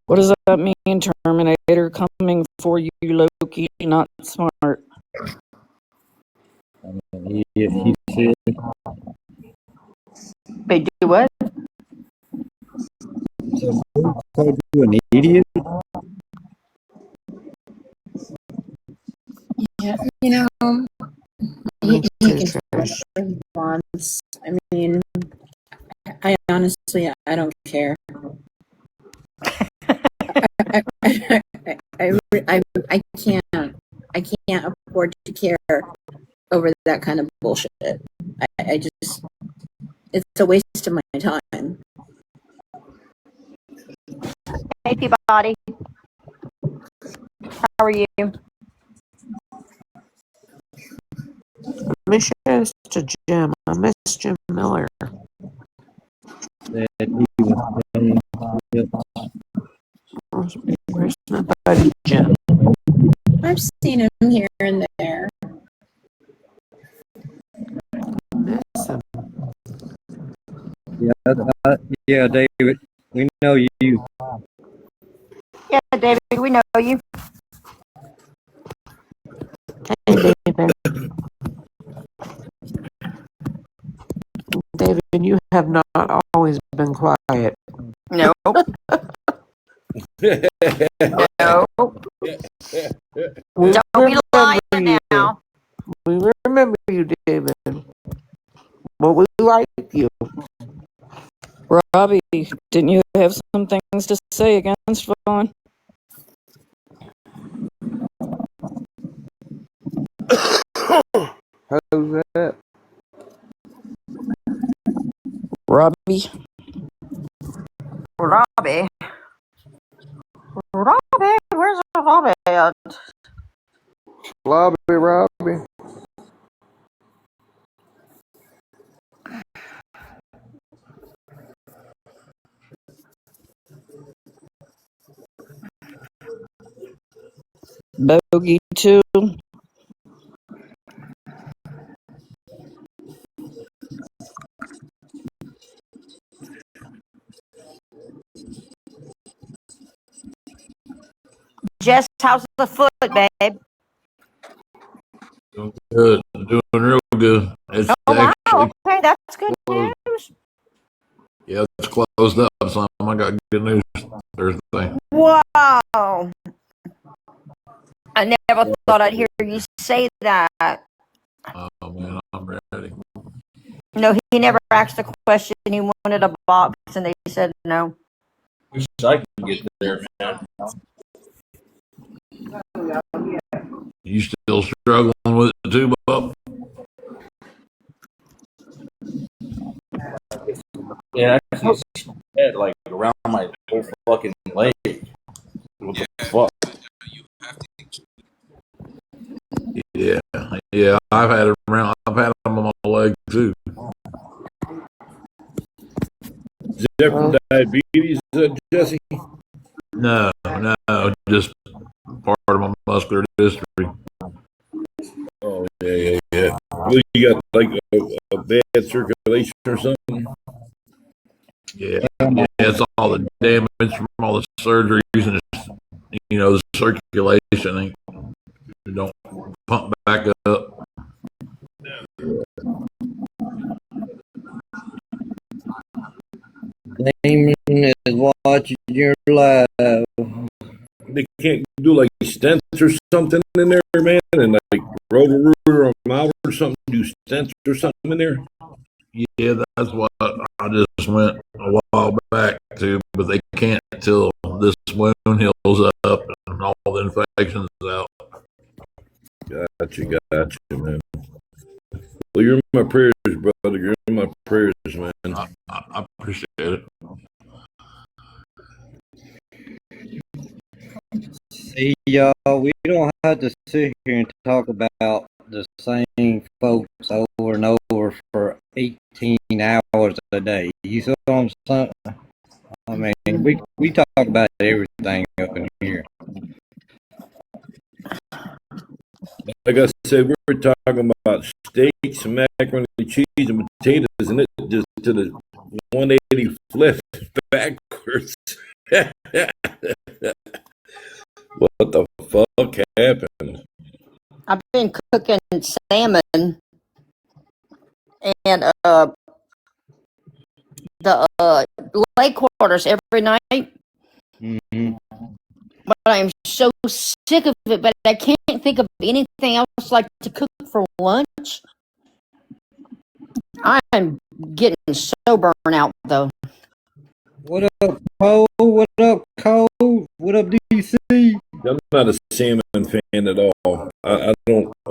What does that mean, Terminator? Coming for you, Loki, not smart. Yes, he said. They do what? So, called you an idiot? Yeah, you know, he So can trash. whatever he wants. I mean, I honestly, I don't care. I can't afford to care over that kind of bullshit. I just, it's a waste of my time. Hey, Peabody. How are you? Let me show this to Jim. I miss Jim Miller. That he was saying. Yep. Where's my buddy Jim? I've seen him here and there. Miss him. Yeah, David. We know you. Yeah, David, we know you. Hey, David. David, you have not always been quiet. No. No. We Don't be lying remember now. you. We remember you, David. But we like you. Robbie, didn't you have some things to say against Vonn? Who's that? Robbie? Robbie. Robbie, where's Robbie at? Robbie. Bogey, too? Jess, how's the foot, babe? Doing good. Doing real good. It's Oh wow. actually Okay, that's good closed. news. Yeah, it's closed up. So I got good news Thursday. Wow. I never thought I'd hear you say that. Oh man, I'm ready. No, he never asked the question. He wanted a box, and they said no. Wish I can get there, man. You still struggling with it too, Bob? Yeah, actually, head like around my whole fucking leg. What the fuck? Yeah, yeah. I've had it around. I've had them on my leg too. Is that from diabetes, Jesse? No, no, just part of my muscular dystrophy. Oh, yeah. Well, you got like a bad circulation or something? Yeah, yeah. It's all the damage from all the surgeries and the circulation. They don't pump back up. Damon is watching your live. They can't do like stents or something in there, man, and like rotor or out or something. Do stents or something in there? Yeah, that's what I just went a while back to, but they can't till this wound heals up and all the infections out. Gotcha, man. Well, you're in my prayers, brother. You're in my prayers, man. I appreciate it. See, y'all, we don't have to sit here and talk about the same folks over and over for 18 hours a day. You see what I'm saying? I mean, we talk about everything up in here. Like I said, we were talking about steaks and macaroni and cheese and potatoes, and it just to the 180 flipped backwards. What the fuck happened? I've been cooking salmon and the lake quarters every night. Mm-hmm. But I am so sick of it. But I can't think of anything else like to cook for lunch. I'm getting so burnt out though. What up, Cole? What up, Cole? What up, DC? I'm not a salmon fan at all. I'm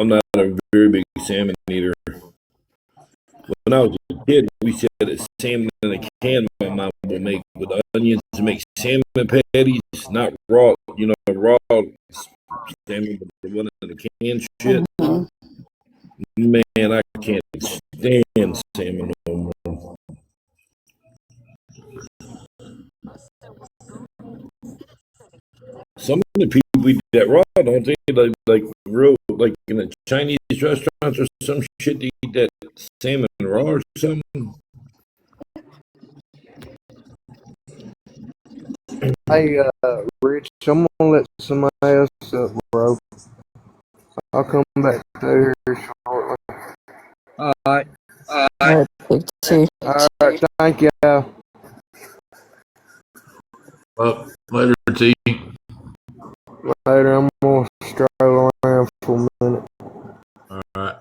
not a very big salmon eater. When I was a kid, we said that salmon in a can my mom would make with onions to make salmon patties, not raw, raw salmon, but the one in the can shit. Man, I can't stand salmon no more. Some of the people eat that raw, don't they? Like real, like in the Chinese restaurants or some shit, they eat that salmon raw or something. Hey, Rich, I'm gonna let somebody else up, bro. I'll come back to here shortly. All right. All right, big T. All right, thank you. Well, later, T. Later, I'm gonna stroll around for a minute. All right.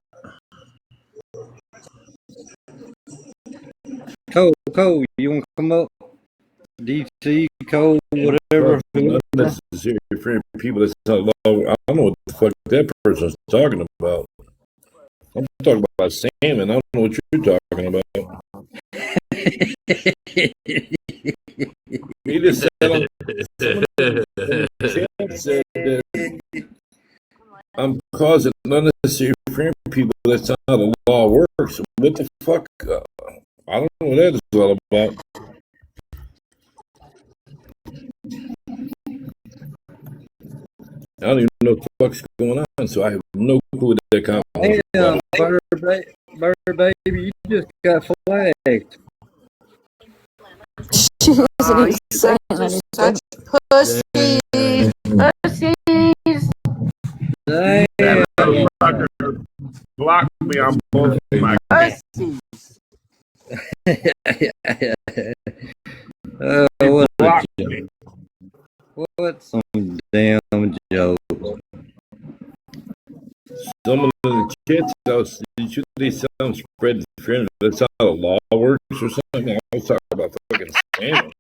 Cole, you want to come up? DC, Cole, whatever. Not necessary for people that's not low. I don't know what the fuck that person's talking about. I'm talking about salmon. I don't know what you're talking about. He just said, said that I'm causing unnecessary for people. That's not how the law works. What the fuck? I don't know what that is all about. I don't even know what the fuck's going on, so I have no clue what that comment was Hey, Bird baby, you just got flagged. She wasn't even saying anything. Such pussies. Pussies. Damn. blocked me on both my What a blocked joke. me. What some damn joke. Someone in the chat house, should they sound spread friends? That's how the law works or something. I was talking about fucking Spanish.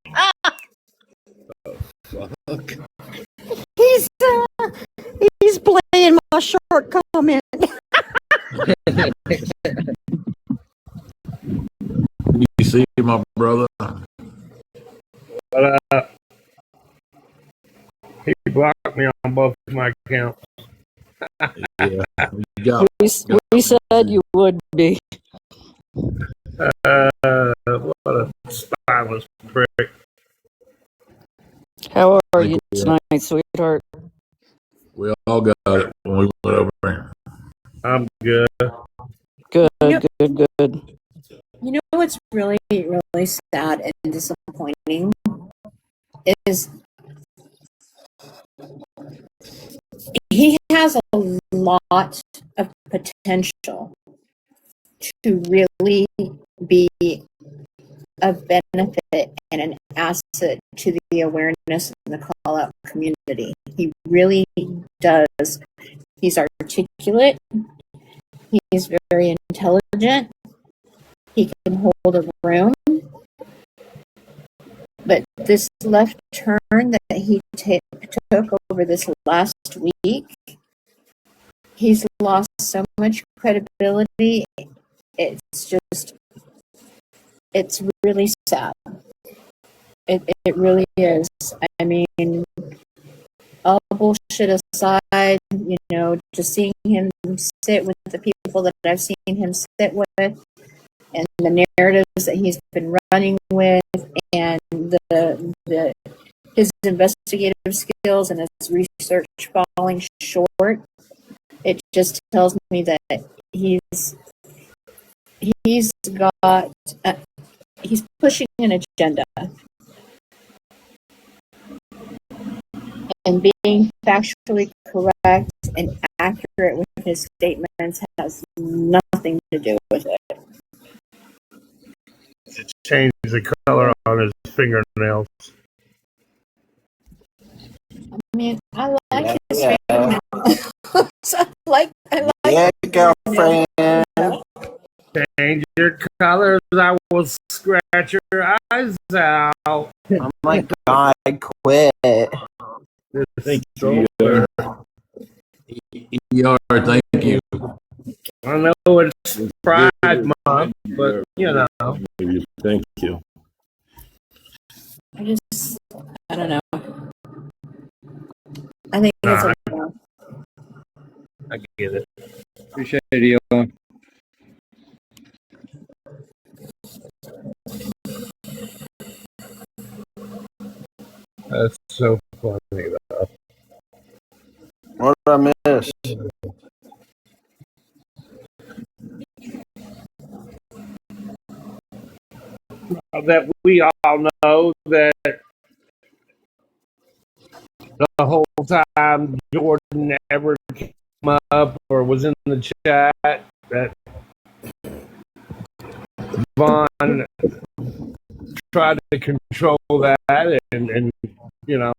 Fuck. He's playing my short comment. You see my brother? But he blocked me on both my accounts. Yeah. You got, We said you would be. What a spineless prick. How are you yeah. tonight, sweetheart? We all got it when we went over there. I'm good. Good, Yep. good. You know what's really, really sad and disappointing is he has a lot of potential to really be of benefit and an asset to the awareness and the call out community. He really does. He's articulate. He's very intelligent. He can hold a room. But this left turn that he took over this last week, he's lost so much credibility. It's really sad. It really is. I mean, all bullshit aside, you know, just seeing him sit with the people that I've seen him sit with, and the narratives that he's been running with, and his investigative skills and his research falling short, it just tells me that he's got he's pushing an agenda, and being factually correct and accurate with his statements has nothing to do with it. To change the color on his fingernails. I mean, I like his fingernails. I like Yeah, girlfriend. Change your colors, I will scratch your eyes out. Oh my god, quit. Thank you. Thank you. I know it's Pride Month, but you know. Thank you. I don't know. I think it's a no. I get it. Appreciate it, Elon. That's so funny though. What did I miss? That we all know that the whole time Jordan ever came up or was in the chat that Vonn tried to control that and you know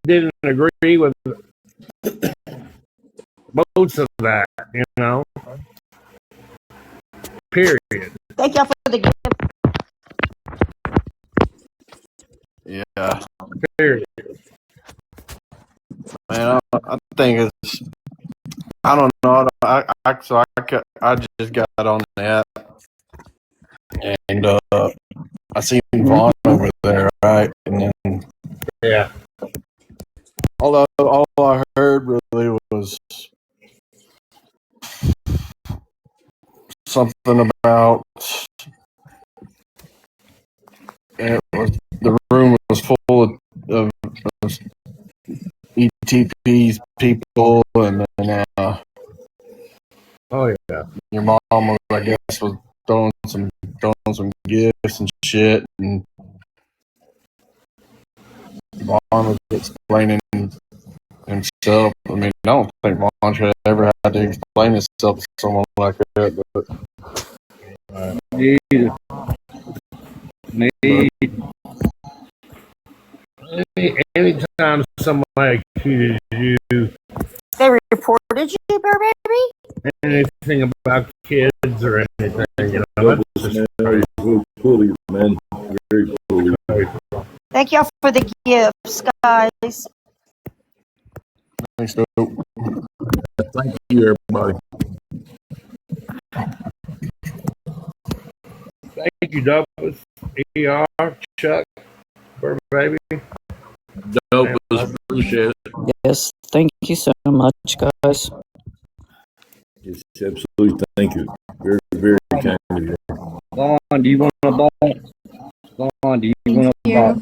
didn't agree with most of that, you know. Period. Thank y'all for the gift. Yeah. Period. Man, I think it's. I don't know. I just got on the app, and I seen Vonn over there, right? And then Yeah. all I heard really was something about the room was full of ETP's people, and then oh yeah, your mom was, I guess, was throwing some gifts and shit, and Vonn was explaining himself. I mean, I don't think Vonn should ever have to explain himself to someone like that. But Either. Me. Anytime somebody accuses you They reported you, Burr Baby? anything about kids or anything, you know, that's just Very cool, man. Very cool. Thank y'all for the gifts, guys. thanks, Dope. Thank you, everybody. thank you, Douglas, ER, Chuck, Burr Baby. Dope was appreciated. Yes, thank you so much, guys. Yes, absolutely. Thank you. Very, very kind of you. Vonn, do you want a ball? Vonn, do you want a ball?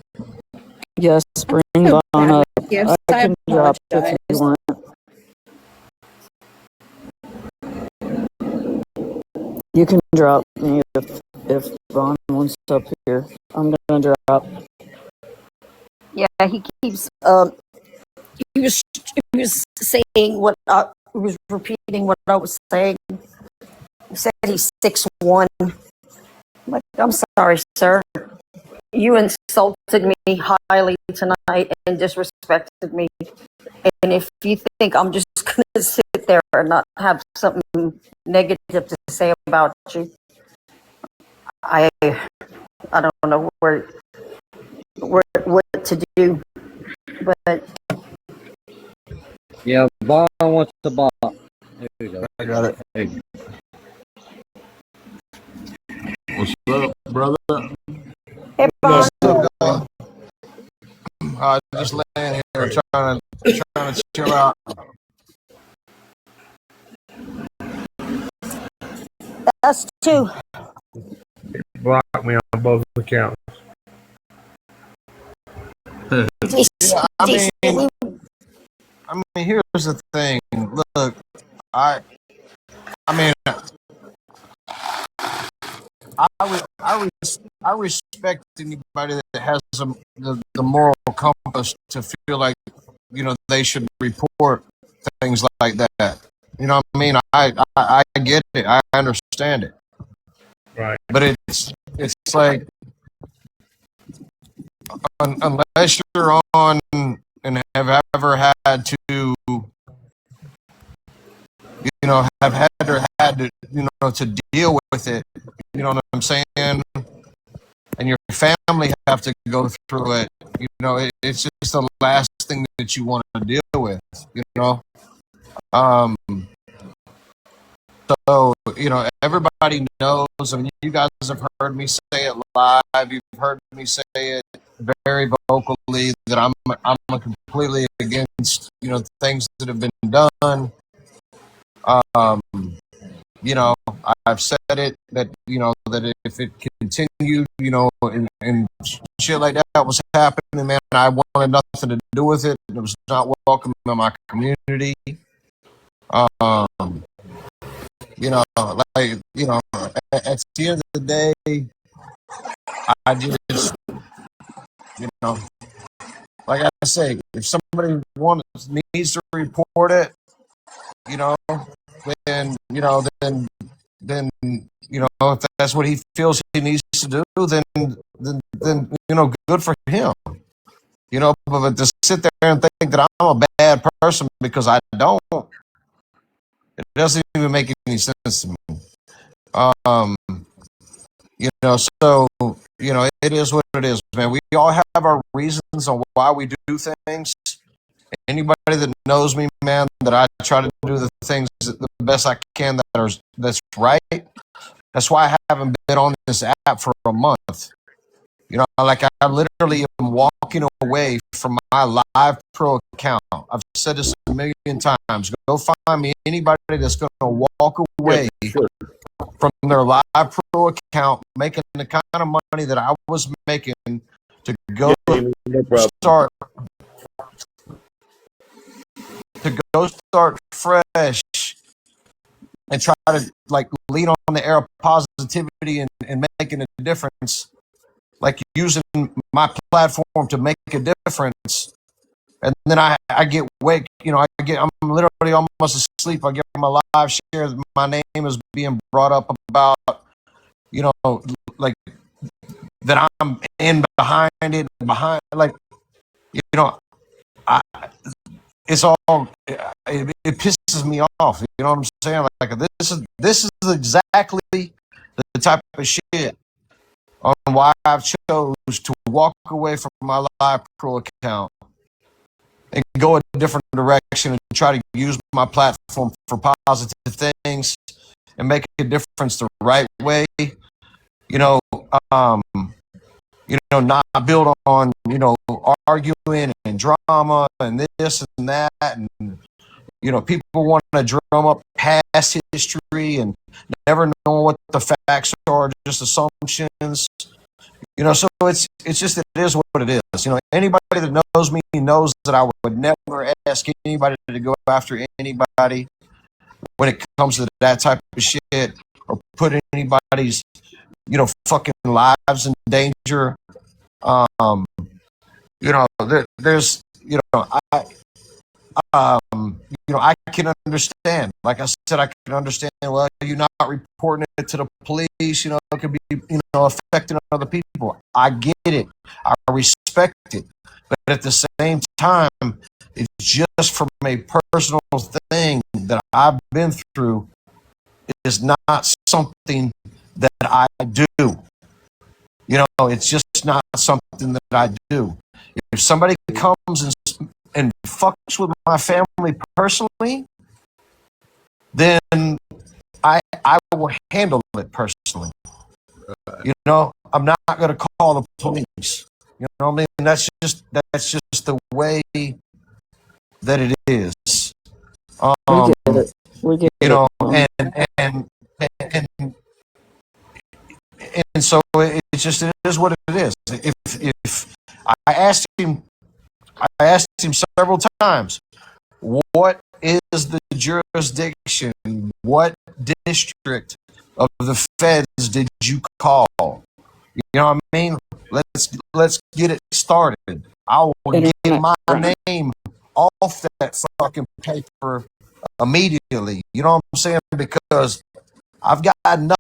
Yes, bring So Vonn bad up. with gifts. I I can drop if apologize. you want. You can drop me if Vonn wants up here. I'm gonna drop. Yeah, he keeps he was saying what he was repeating what I was saying. He said he's 6'1". Like, I'm sorry, sir. You insulted me highly tonight and disrespected me. And if you think I'm just gonna sit there and not have something negative to say about you, I don't know what to do. But Yeah, Vonn wants the ball. There you go. I got it. There you What's up, brother? hey, Vonn, Just laying here trying to chill out. us too. Block me on both accounts. Yeah, I mean, here's the thing. Look, I mean, I respect anybody that has the moral compass to feel like, you know, they should report things like that. You know what I mean? I get it. I understand it. Right. But it's like, unless you're on and have ever had to, you know, have had to, you know, to deal with it, you know what I'm saying? And your family have to go through it, you know, it's just the last thing that you want to deal with, you know? So, you know, everybody knows. I mean, you guys have heard me say it live. You've heard me say it very vocally that I'm completely against, you know, things that have been done. You know, I've said it that, you know, that if it continued, you know, and shit like that was happening, man, I wanted nothing to do with it. It was not welcome in my community. You know, like, you know, at the end of the day, I just, you know, like I say, if somebody needs to report it, you know, then, you know, if that's what he feels he needs to do, then, you know, good for him. You know, but to sit there and think that I'm a bad person because I don't, it doesn't even make any sense to me. You know, so, you know, it is what it is, man. We all have our reasons on why we do things. Anybody that knows me, man, that I try to do the things the best I can that's right. That's why I haven't been on this app for a month. You know, like I literally am walking away from my Live Pro account. I've said this a million times. Go find me anybody that's going to walk away from their Live Pro account, making the kind of money that I was making to go start fresh and try to like lean on the air of positivity and making a difference, like using my platform to make a difference. and then I get wake. I'm literally almost asleep. I get my live share. My name is being brought up about, like that I'm in behind it, like, I, it's all, it pisses me off. You know what I'm saying? Like this is exactly the type of shit on why I've chose to walk away from my live pro account and go a different direction and try to use my platform for positive things and make a difference the right way. Um, not build on, arguing and drama and this and that. And, people want to drum up past history and never know what the facts are, just assumptions. So it's just, it is what it is. Anybody that knows me knows that I would never ask anybody to go after anybody when it comes to that type of shit, or put anybody's, fucking lives in danger. There's, I can understand. Like I said, I can understand. Well, you're not reporting it to the police. It could be, affecting other people. I get it. I respect it. But at the same time, it's just from a personal thing that I've been through. It is not something that I do. It's just not something that I do. If somebody comes and fucks with my family personally, then I will handle it personally. I'm not going to call the police. You know what I mean? That's just the way that it is. We get it. We get it. And so it is what it is. If I asked him several times, what is the jurisdiction? What district of the feds did you call? You know what I mean? Let's get it started. I will get my name off that fucking paper immediately. You know what I'm saying? Because I've got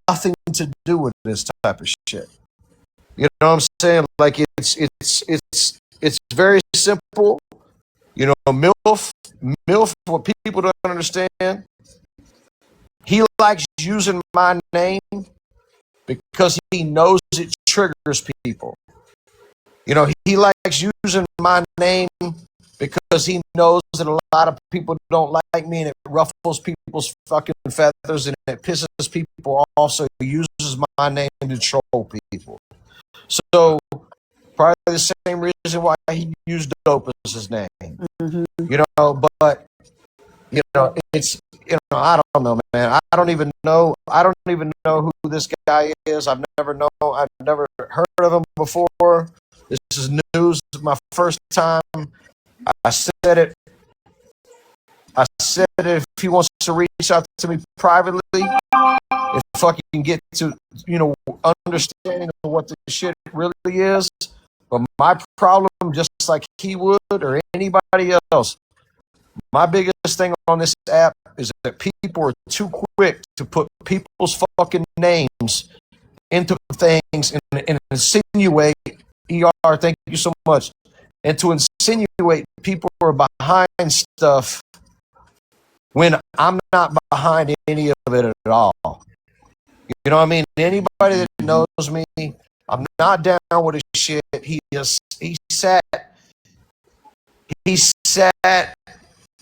nothing to do with this type of shit. You know what I'm saying? Like it's very simple. MILF, what people don't understand, he likes using my name because he knows it triggers people. He likes using my name because he knows that a lot of people don't like me, and it ruffles people's fucking feathers and it pisses people off. So he uses my name to troll people. So probably the same reason why he used dope as his name. Mm-hmm. But it's, I don't know, man. I don't even know who this guy is. I've never heard of him before. This is news. This is my first time. I said it. If he wants to reach out to me privately, if I can get to, understanding of what this shit really is. But my problem, just like he would or anybody else, my biggest thing on this app is that people are too quick to put people's fucking names into things and insinuate, ER, thank you so much, and to insinuate people are behind stuff when I'm not behind any of it at all. You know what I mean? Anybody that knows me, I'm not down with his shit. He sat.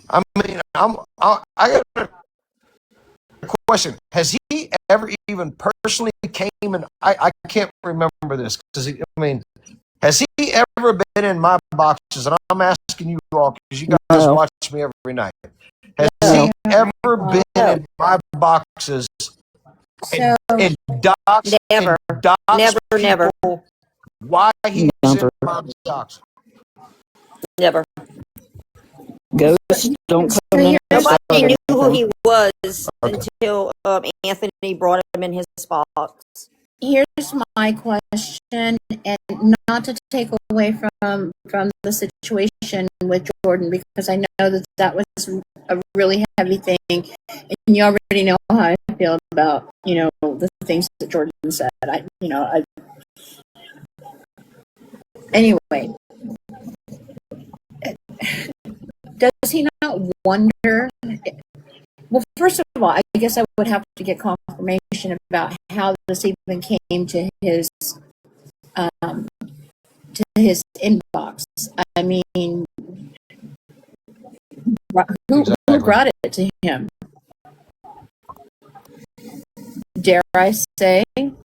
I mean, I got a question. Has he ever even personally came and I can't remember this because has he ever been in my boxes? And I'm asking you all because you guys watch me every night. Has he ever been in my boxes and doxed Never. Never. why he's in my box? Never. Ghosts don't come in. Nobody knew who he was until Anthony brought him in his box. here's my question, and not to take away from the situation with Jordan, because I know that was a really heavy thing, and you already know how I feel about the things that Jordan said. Anyway, does he not wonder? Well, first of all, I guess I would have to get confirmation about how this even came to his inbox. I mean, who brought it to him? Dare I say,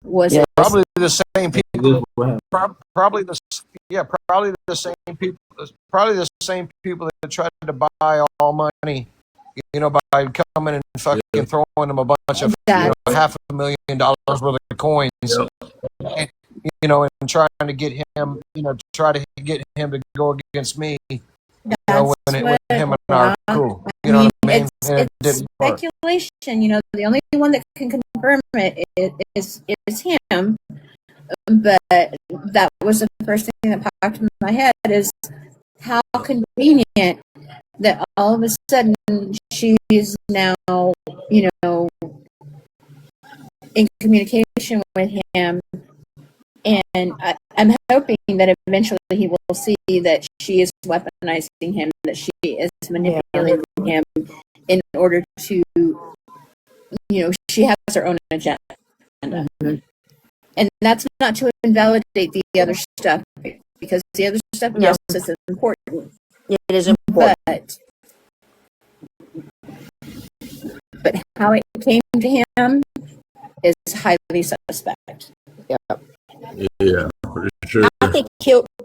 was it Probably the same people. Probably probably the same people. Probably the same people that tried to buy all money. By coming and fucking throwing them a bunch of $500,000 worth of coins. And, and trying to get him, to go against me. When him and I are cool. You know what I mean? It's speculation. The only one that can confirm it is him. But that was the first thing that popped in my head, is how convenient that all of a sudden she's now, in communication with him. And I'm hoping that eventually he will see that she is weaponizing him, that she is manipulating him in order to, she has her own agenda. Mm-hmm. And that's not to invalidate the other stuff, because the other stuff, yes, is important. It is important. But how it came to him is highly suspect. Yeah, for sure. I think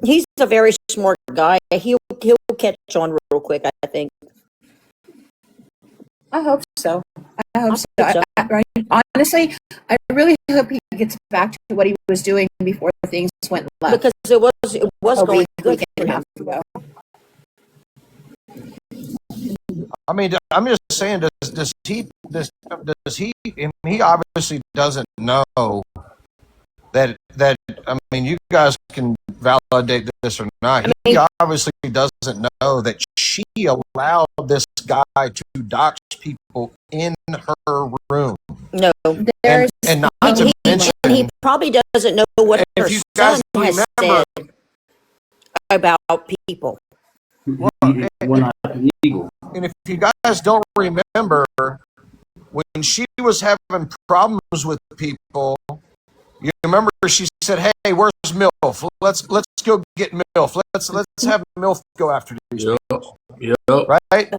he's a very smart guy. He'll catch on real quick, I think. I hope so. Honestly, I really hope he gets back to what he was doing before things went left. Because it was going good for him. I mean, I'm just saying, does he, he obviously doesn't know that, I mean, you guys can validate this or not. He obviously doesn't know that she allowed this guy to dox people in her room. No. And not to mention, he probably doesn't know what her son has said about people. Well, and if you guys don't remember, when she was having problems with people, you remember she said, "Hey, where's MILF? Let's go get MILF. Let's have MILF go after these people." Right?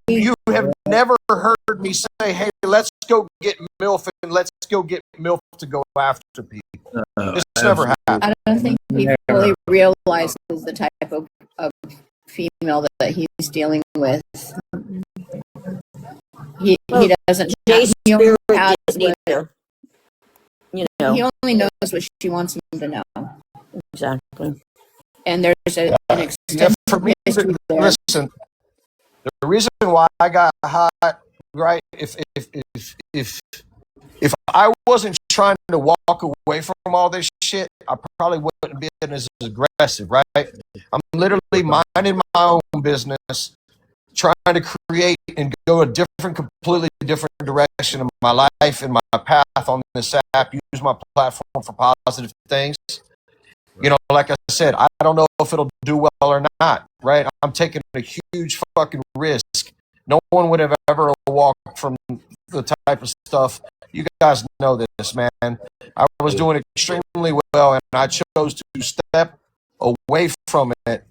You have never heard me say, "Hey, let's go get MILF and let's go get MILF to go after people." This never happened. I don't think he fully realizes the type of female that he's dealing with. He doesn't. He only has he only knows what she wants him to know. Exactly. And there's an extensive history there. Listen, the reason why I got hot, right? If I wasn't trying to walk away from all this shit, I probably wouldn't be as aggressive, right? I'm literally minding my own business, trying to create and go a completely different direction in my life and my path on this app, use my platform for positive things. Like I said, I don't know if it'll do well or not, right? I'm taking a huge fucking risk. No one would have ever walked from the type of stuff. You guys know this, man. I was doing extremely well, and I chose to step away from it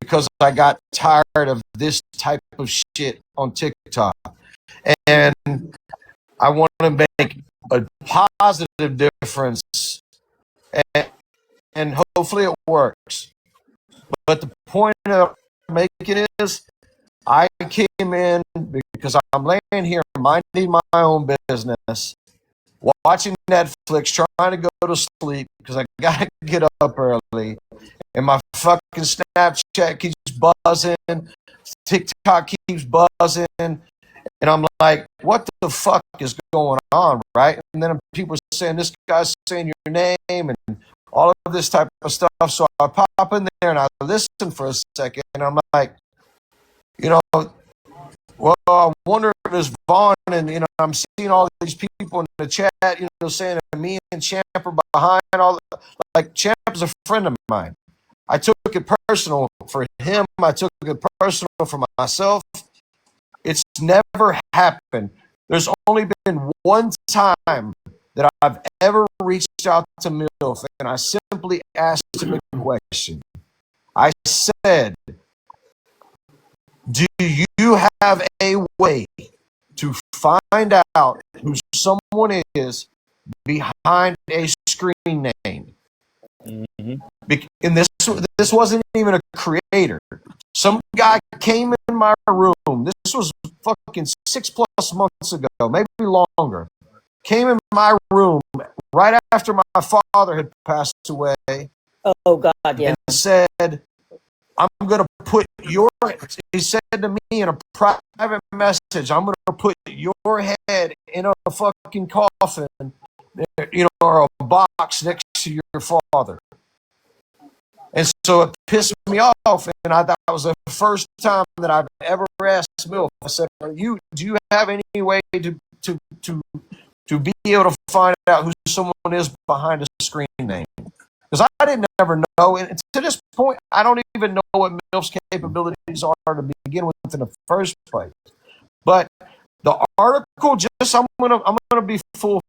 because I got tired of this type of shit on TikTok. And I want to make a positive difference, and hopefully it works. But the point of making is, I came in because I'm laying here minding my own business, watching Netflix, trying to go to sleep because I gotta get up early, and my fucking Snapchat keeps buzzing, TikTok keeps buzzing, And I'm like, what the fuck is going on, right? And then people are saying, this guy's saying your name and all of this type of stuff. So I pop in there and I listen for a second, and I'm like, well, I wonder if it's Vonn, and I'm seeing all these people in the chat, saying that me and Champ are behind all. Like Champ is a friend of mine. I took it personal for him. I took it personal for myself. It's never happened. There's only been one time that I've ever reached out to MILF, and I simply asked him a question. I said, do you have a way to find out who someone is behind a screen name? And this wasn't even a creator. Some guy came in my room. This was fucking 6+ months ago, maybe longer. Came in my room right after my father had passed away. Oh God, yeah. And said, I'm going to put he said to me in a private message, I'm going to put your head in a fucking coffin, or a box next to your father. And so it pissed me off, and I thought it was the first time that I've ever asked MILF. I said, do you have any way to be able to find out who someone is behind a screen name? Because I didn't ever know, and to this point, I don't even know what MILF's capabilities are to begin with in the first place. But the article, I'm gonna be full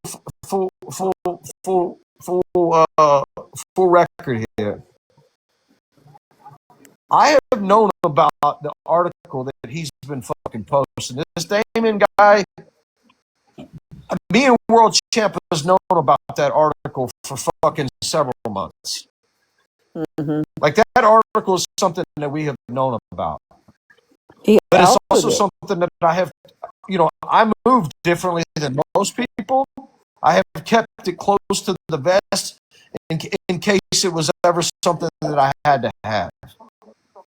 record here. I have known about the article that he's been fucking posting. This Damon guy, me and World Champ has known about that article for fucking several months. Like that article is something that we have known about. But it's also something that I have, I move differently than most people. I have kept it close to the vest in case it was ever something that I had to have.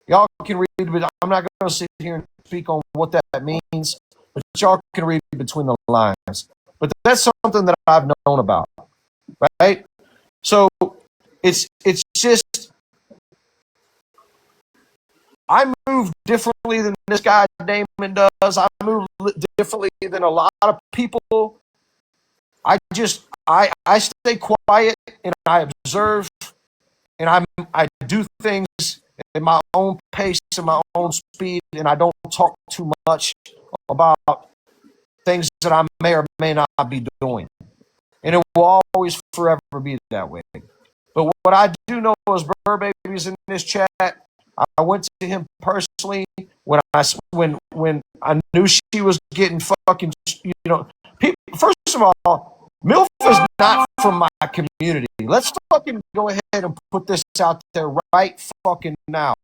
Y'all can read, but I'm not going to sit here and speak on what that means, but y'all can read between the lines. But that's something that I've known about, right? So it's just, I move differently than this guy Damon does. I move differently than a lot of people. I stay quiet and I observe, and I do things at my own pace and my own speed, and I don't talk too much about things that I may or may not be doing. And it will always forever be that way. But what I do know is Burr Baby's in this chat. I went to him personally when I knew she was getting fucking, first of all, MILF is not from my community. Let's fucking go ahead and put this out there right fucking now.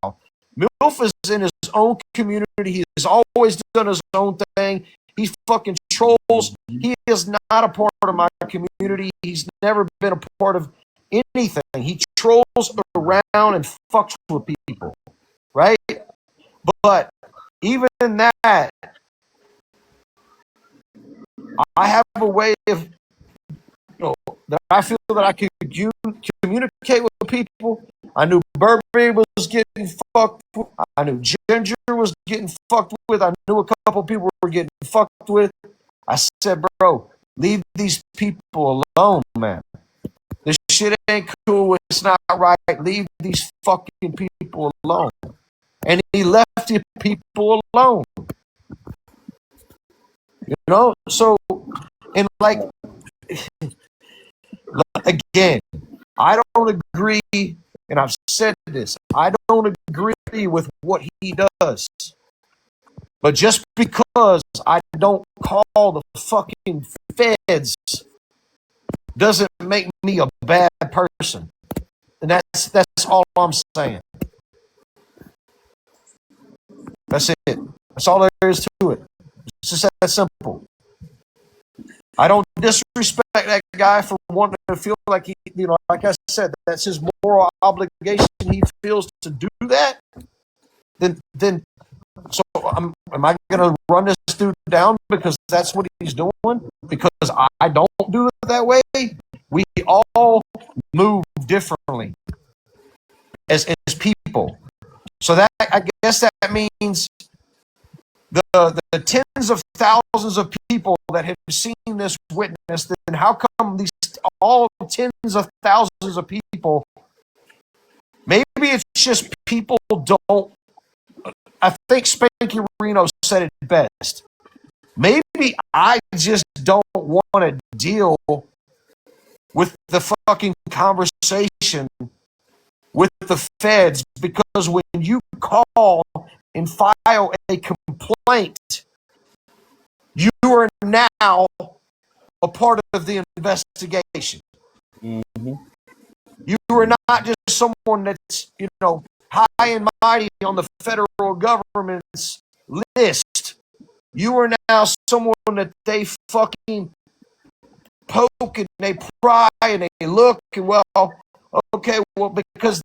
MILF is in his own community. He has always done his own thing. He fucking trolls. He is not a part of my community. He's never been a part of anything. He trolls around and fucks with people, right? But even in that, I have a way of, that I feel that I could communicate with people. I knew Burberry was getting fucked with. I knew Ginger was getting fucked with. I knew a couple people were getting fucked with. I said, bro, leave these people alone, man. This shit ain't cool. It's not right. Leave these fucking people alone. And he left the people alone. So, and like, again, I don't agree, and I've said this, I don't agree with what he does. But just because I don't call the fucking feds doesn't make me a bad person. And that's all I'm saying. That's it. That's all there is to it. It's just that simple. I don't disrespect that guy for wanting to feel like he, like I said, that's his moral obligation. He feels to do that. Then So am I going to run this dude down because that's what he's doing? Because I don't do it that way. We all move differently as people. So that, I guess that means the tens of thousands of people that have seen this witness, then how come these all tens of thousands of people, maybe it's just people don't, I think Spanky Reno said it best. Maybe I just don't want to deal with the fucking conversation with the feds, because when you call and file a complaint, you are now a part of the investigation. Mm-hmm. You are not just someone that's, high and mighty on the federal government's list. You are now someone that they fucking poke and they pry and they look and, well, okay, well, because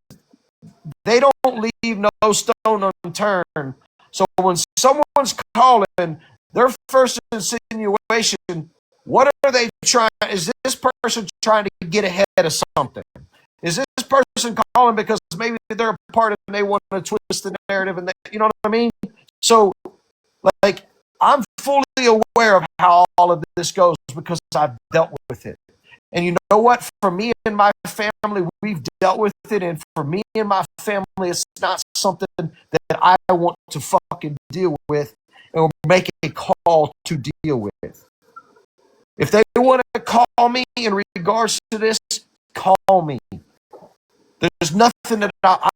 they don't leave no stone unturned. So when someone's calling, their first insinuation, what are they trying? Is this person trying to get ahead of something? Is this person calling because maybe they're a part of it and they want to twist the narrative, and you know what I mean? So, like, I'm fully aware of how all of this goes because I've dealt with it. And you know what? For me and my family, we've dealt with it. And for me and my family, it's not something that I want to fucking deal with or make a call to deal with. If they want to call me in regards to this, call me. There's nothing that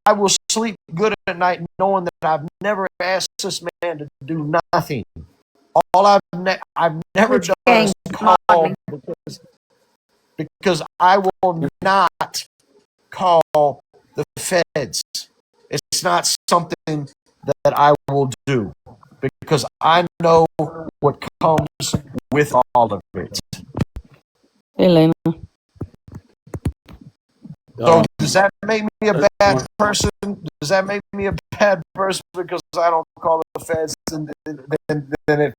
I will sleep good at night knowing that I've never asked this man to do nothing. All I've never done is call because I will not call the feds. It's not something that I will do because I know what comes with all of it. Elena. So does that make me a bad person? Does that make me a bad person because I don't call the feds? And then if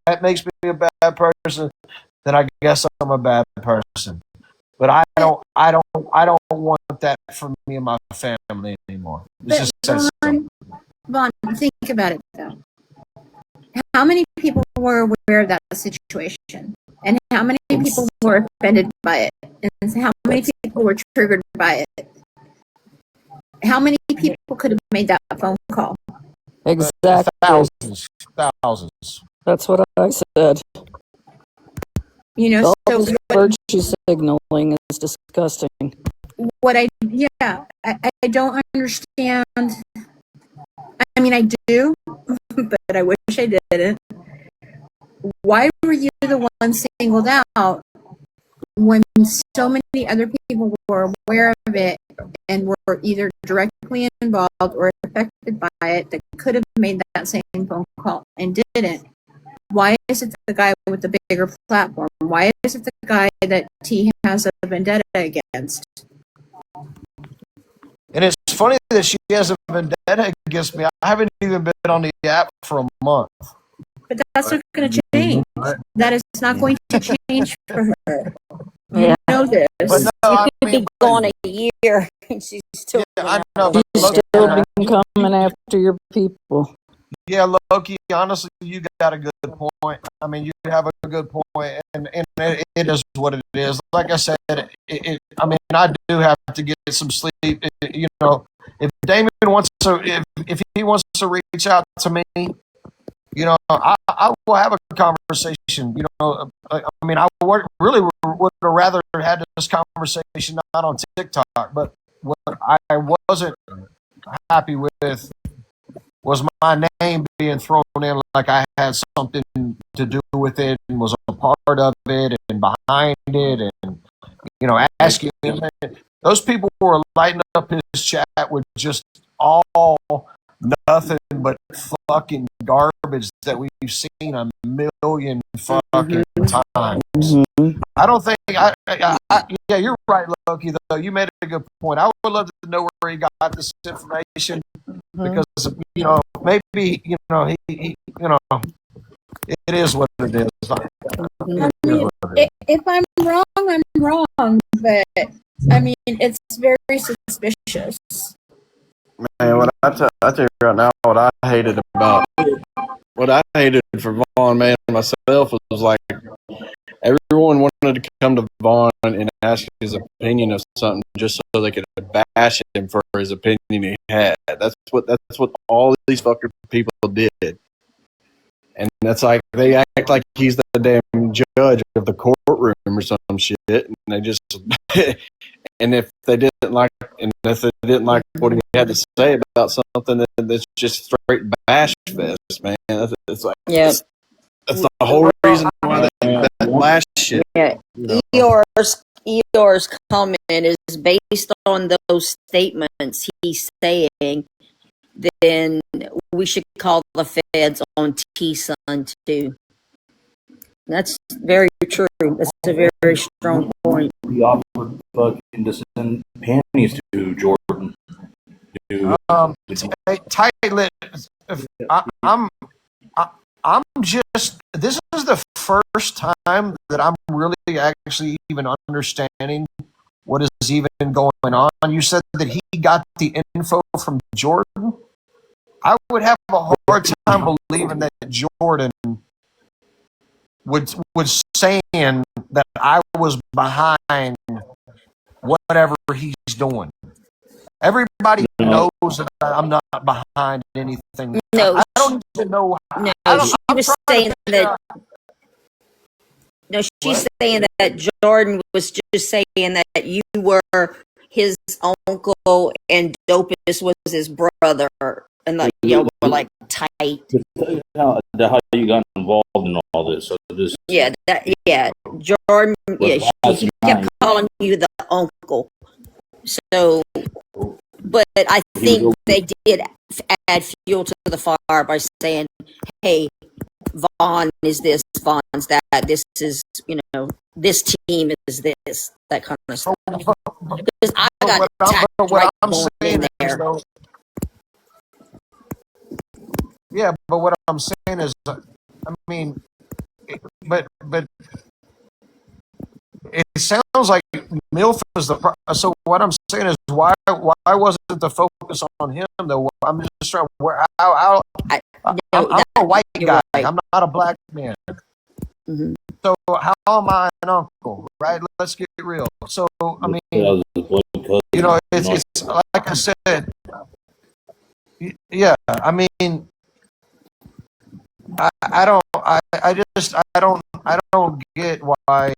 that makes me a bad person, then I guess I'm a bad person. But I don't want that for me and my family anymore. It's just Vonn, think about it though. How many people were aware of that situation? And how many people were offended by it? And how many people were triggered by it? How many people could have made that phone call? Exactly. Thousands. That's what I said. So virtue signaling is disgusting. What I don't understand. I mean, I do, but I wish I didn't. Why were you the one singled out when so many other people were aware of it and were either directly involved or affected by it that could have made that same phone call and didn't? Why is it the guy with the bigger platform? Why is it the guy that T has a vendetta against? And it's funny that she has a vendetta against me. I haven't even been on the app for a month. But that's not going to change. That is not going to change for her. You know this. But no, you could be gone a year and she's still. I know. She's still been coming after your people. Yeah, Loki, honestly, you got a good point. I mean, you have a good point, and it is what it is. Like I said, I mean, I do have to get some sleep. If Damon wants to, if he wants to reach out to me, I will have a conversation. I mean, I really would have rather had this conversation not on TikTok, but what I wasn't happy with was my name being thrown in like I had something to do with it and was a part of it and behind it and, asking him. Those people were lighting up his chat with just all nothing but fucking garbage that we've seen a million fucking times. Mm-hmm. I don't think, yeah, you're right, Loki, though. You made a good point. I would love to know where he got this information. because maybe he it is what it is. I mean, if I'm wrong, I'm wrong, but I mean, it's very suspicious. Man, I tell you right now, what I hated for Vaughn, man, myself was like everyone wanted to come to Vaughn and ask his opinion of something just so they could bash him for his opinion he had. That's what all these fucking people did. And that's like they act like he's the damn judge of the courtroom or some shit, and they just and if they didn't like what he had to say about something, then it's just straight bash fest, man. It's like that's the whole reason why that last shit. Yeah, Eeyore's comment is based on those statements he's saying. Then we should call the feds on T-Sun too. That's very true. That's a very strong point. We offered fucking to send panties to Jordan. Tight-lit. I'm just. This is the first time that I'm really actually even understanding what is even going on. You said that he got the info from Jordan. I would have a hard time believing that Jordan was saying that I was behind whatever he's doing. Everybody knows that I'm not behind anything. No, I don't even know. No, she was saying that. No, she's saying that Jordan was just saying that you were his uncle and Dopus was his brother, and like y'all were like tight. How you got involved in all this? So this. Jordan. He kept calling you the uncle. So, but I think they did add fuel to the fire by saying, "Hey, Vonn is this, Vonn's that. This is, this team is this, that kind of stuff." Because I got attacked right in there. Yeah, but what I'm saying is, I mean, but it sounds like MILF is so what I'm saying is, why wasn't the focus on him though? I'm just trying. I'm a white guy. Right. I'm not a black man. Mm-hmm. So how am I an uncle? Right? Let's get real. So I mean, it's like I said. Yeah, I mean, I don't get why.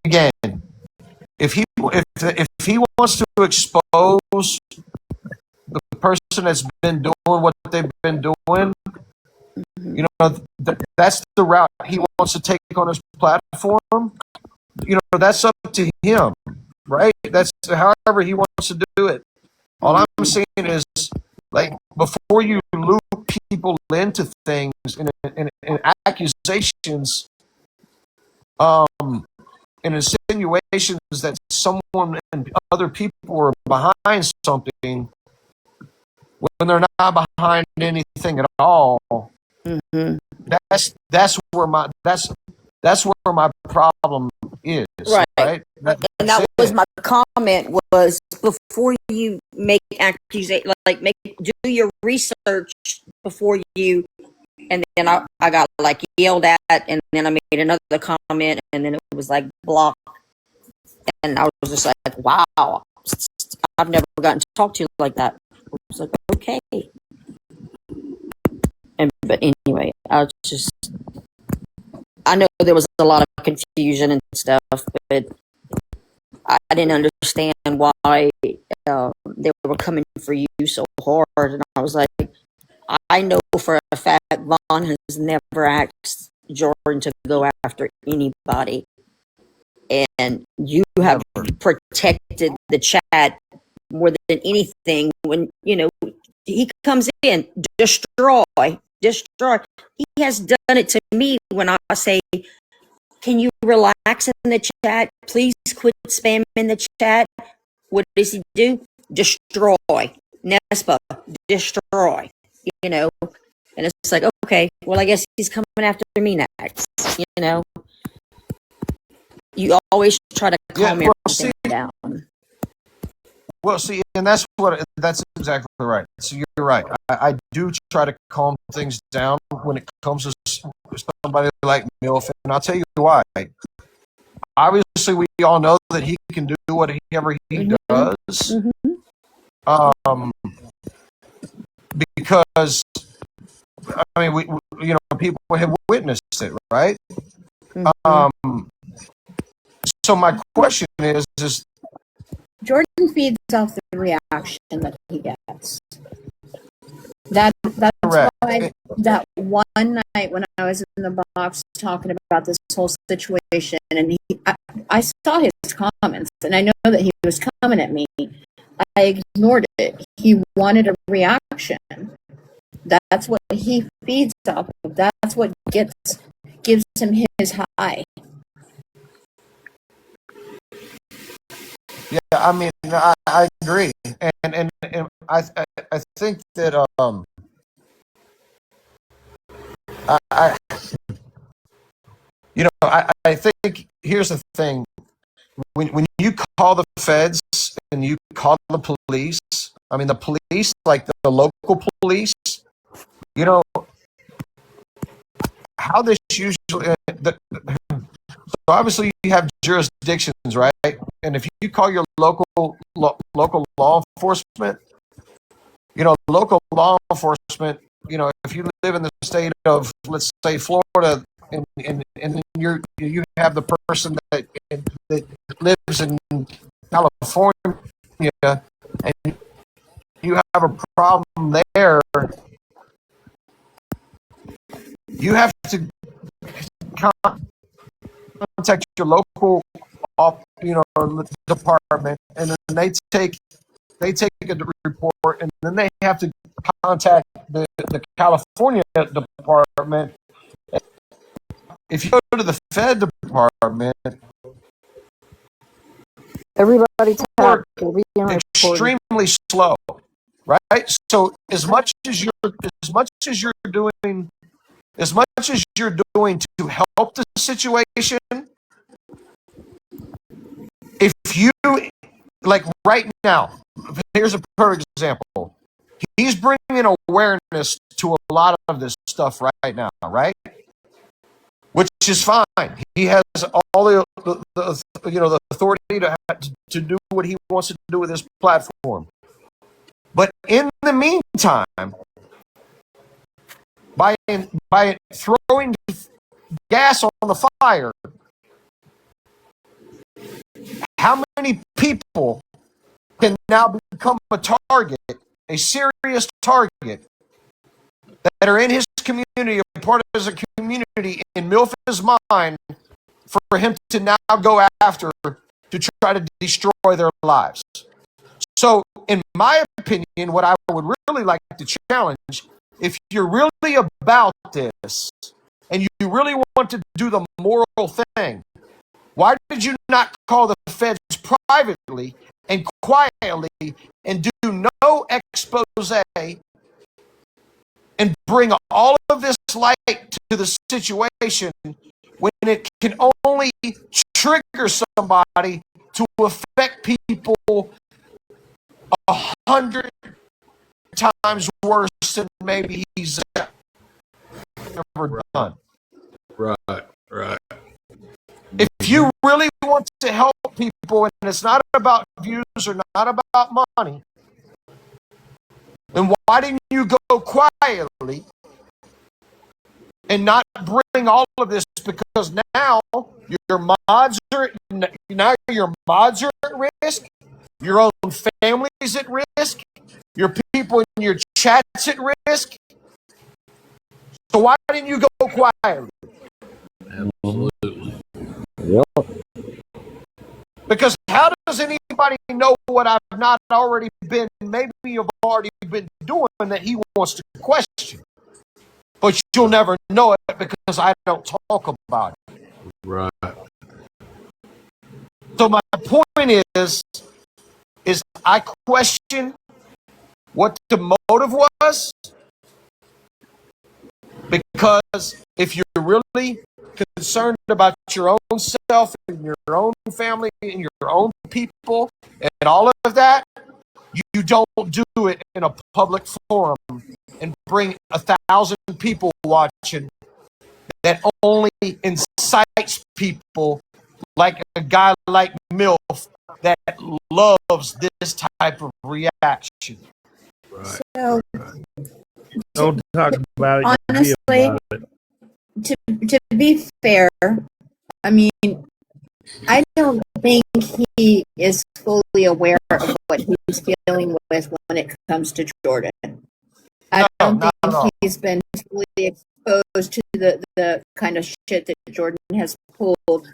Again, if he wants to expose the person that's been doing what they've been doing, that's the route he wants to take on his platform. That's up to him, right? That's however he wants to do it. All I'm saying is, like, before you loop people into things and accusations, and insinuations that someone and other people were behind something when they're not behind anything at all. Mm-hmm. That's where my problem is. Right. And that was my comment, was before you make accusation, like do your research before you, and then I got like yelled at, and then I made another comment, and then it was like blocked, and I was just like, wow, I've never gotten to talk to you like that. I was like, okay. But anyway, I know there was a lot of confusion and stuff, but I didn't understand why they were coming for you so hard. And I was like, I know for a fact Vonn has never asked Jordan to go after anybody. And you have protected the chat more than anything. When, he comes in, destroy. He has done it to me when I say, can you relax in the chat? Please quit spamming the chat. what does he do? Destroy. NESPA, destroy. You know, and it's like, okay, well, I guess he's coming after me next. You know, you always try to calm everything down. Well, see, and that's exactly right. So you're right. I do try to calm things down when it comes to somebody like MILF, and I'll tell you why. Obviously, we all know that he can do whatever he does. Because I mean, we people have witnessed it, right? So my question is Jordan feeds off the reaction that he gets. That's correct. why that one night when I was in the box talking about this whole situation, and I saw his comments, and I know that he was coming at me. I ignored it. He wanted a reaction. That's what he feeds off of. That's what gives him his high. Yeah, I mean, I agree, and I think that I I think here's the thing: when you call the feds and you call the police, I mean the police, like the local police, you know how this usually. So obviously you have jurisdictions, right? And if you call your local law enforcement, local law enforcement, if you live in the state of, let's say, Florida, and you have the person that lives in California, and you have a problem there, you have to contact your local, department, and then they take a report, and then they have to contact the California department. If you go to the Fed department, Everybody talk. Extremely slow, right? So as much as you're doing to help the situation, if you, like right now, here's a perfect example. He's bringing awareness to a lot of this stuff right now, right? Which is fine. He has all the authority to do what he wants to do with his platform. But in the meantime, by throwing gas on the fire, how many people can now become a target, a serious target, that are in his community, a part of his community, in Milford's mind, for him to now go after to try to destroy their lives. So, in my opinion, what I would really like to challenge, if you're really about this and you really want to do the moral thing, why did you not call the feds privately and quietly and do no expose and bring all of this light to the situation when it can only trigger somebody to affect people 100 times worse than maybe he's ever done. Right. If you really want to help people, and it's not about views or not about money, then why didn't you go quietly and not bring all of this? Because now your mods are at risk, your own family's at risk, your people in your chat's at risk. So why didn't you go quietly? Absolutely. Yep. Because how does anybody know what I've not already been, maybe you've already been doing, that he wants to question? But you'll never know it because I don't talk about it. Right. So my point is, is I question what the motive was, because if you're really concerned about your own self and your own family and your own people and all of that, you don't do it in a public forum and bring 1,000 people watching that only incites people like a guy like MILF that loves this type of reaction. Right. So, Don't talk about it. honestly, Be about it. to be fair, I mean, I don't think he is fully aware of what he's dealing with when it comes to Jordan. I don't think he's been fully exposed to the kind of shit that Jordan has pulled.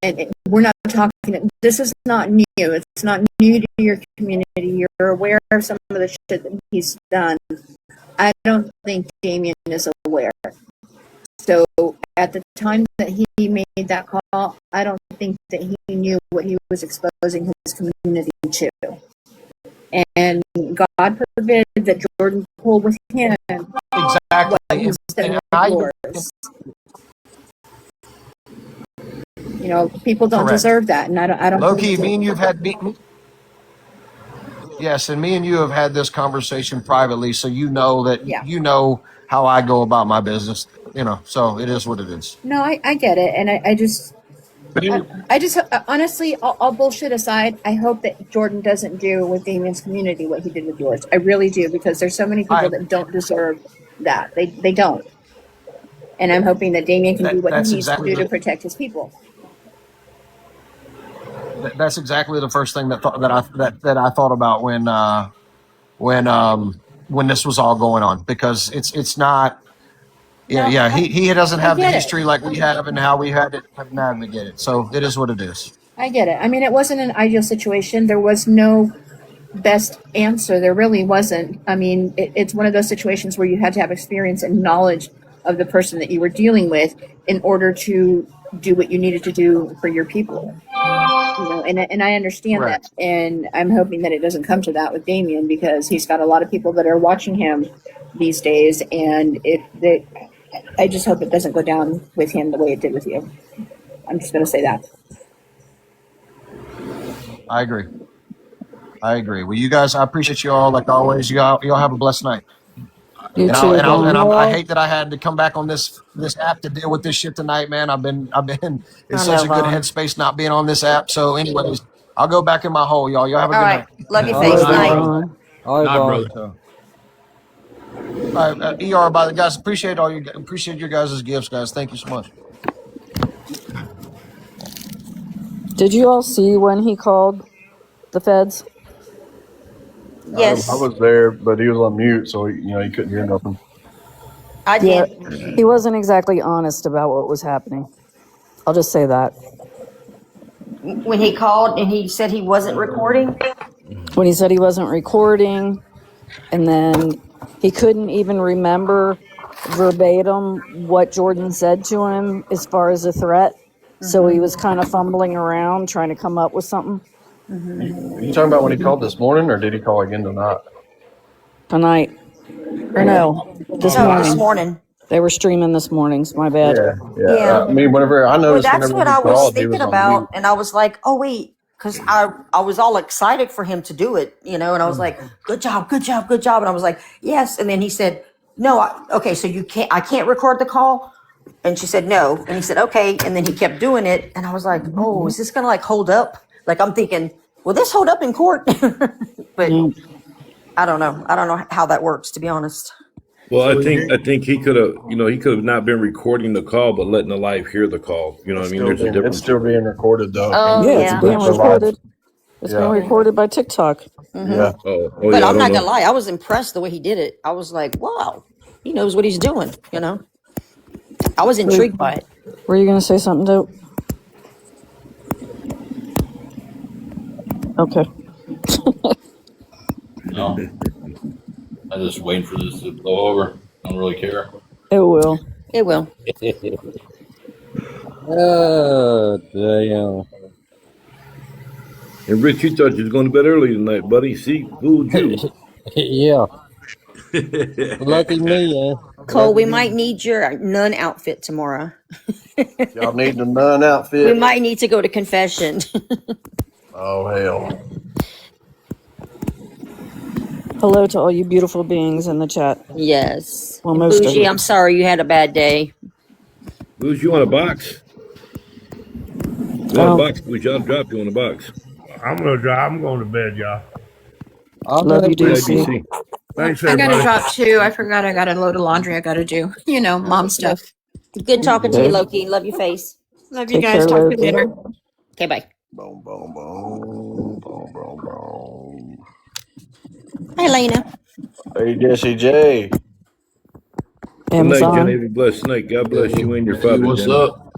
And we're not talking, this is not new. It's not new to your community. You're aware of some of the shit that he's done. I don't think Damien is aware. So at the time that he made that call, I don't think that he knew what he was exposing his community to. And God forbid that Jordan pulled with him exactly what he's done with yours. You know, people don't Correct. deserve that, and I don't. Loki, me and you've had yes, and me and you have had this conversation privately, so you know that you know how I go about my business. You know, so it is what it is. No, I get it, and I just honestly, all bullshit aside, I hope that Jordan doesn't do with Damien's community what he did with yours. I really do, because there's so many people that don't deserve that. They don't. And I'm hoping that Damien can do what he needs to do to protect his people. That's exactly the first thing that I thought about when this was all going on, because it's not. Yeah, he doesn't have the history like we have and how we had it navigate it. So it is what it is. I get it. I mean, it wasn't an ideal situation. There was no best answer. There really wasn't. I mean, it's one of those situations where you had to have experience and knowledge of the person that you were dealing with in order to do what you needed to do for your people. You know, and I understand that, and I'm hoping that it doesn't come to that with Damien, because he's got a lot of people that are watching him these days, and I just hope it doesn't go down with him the way it did with you. I'm just going to say that. I agree. Well, you guys, I appreciate you all like always. You all have a blessed night. You too, Vonn. I hate that I had to come back on this app to deal with this shit tonight, man. I've been in such a good headspace not being on this app. So, anyways, I'll go back in my hole, y'all. Y'all have a good night. Love your face. Night. All right, brother. All right, ER by the guys. Appreciate your guys' gifts, guys. Thank you so much. Did you all see when he called the feds? I was there, but he was on mute, so he couldn't hear nothing. I Yeah, did. he wasn't exactly honest about what was happening. I'll just say that. When he called and he said he wasn't recording? When he said he wasn't recording, and then he couldn't even remember verbatim what Jordan said to him as far as a threat. So he was kind of fumbling around trying to come up with something. Are you talking about when he called this morning, or did he call again tonight? Tonight. Or no, this morning. This morning. They were streaming this morning, so my bad. Yeah. I mean, whenever I noticed, that's what he I was called, he thinking was on about, mute. and I was like, oh wait, because I was all excited for him to do it, and I was like, good job, and I was like, yes, and then he said, no, okay, so I can't record the call, and she said no, and he said okay, and then he kept doing it, and I was like, oh, is this gonna like hold up? Like I'm thinking, will this hold up in court? But I don't know how that works, to be honest. Well, I think he could have not been recording the call, but letting the live hear the call. You know what I mean? There's a difference. It's still being recorded, though. Oh, Yeah, it's being recorded. It's being recorded by TikTok. Yeah. But I'm not gonna lie, I was impressed the way he did it. I was like, wow, he knows what he's doing. I was intrigued by it. Were you gonna say something, Dope? Okay. No, I'm just waiting for this to blow over. I don't really care. It will. It will. Oh, damn. And Rich, you thought you was going to bed early tonight, buddy. See, fooled you. Yeah, lucky me, Cole, lucky we me. might need your nun outfit tomorrow. Y'all need the nun We outfit. might need to go to confession. Oh hell. Hello to all you beautiful beings in the chat. Yes. Well, And most of Bougie, you. I'm sorry you had a bad day. Booze, you want a box? You want a Oh, box, Booze? I'll drop you on a box. I'm gonna drive. I'm going to bed, y'all. All love you, right, Yeah, Boochie. DC. DC. Well, Thanks, I gotta everybody. drop too. I forgot I got a load of laundry I gotta do. You know, mom Okay. stuff. Good talking to you, Okay. Loki. Love your face. Love you Take guys. care, Talk to you Loki. later. Okay, bye. Boom, boom, boom, boom, boom, boom. Hi, Lena. Hey, Jesse J. Good night, Jenny. Amazon. Have a blessed night. God bless Hey, you and your hey, father, what's Jenny. up?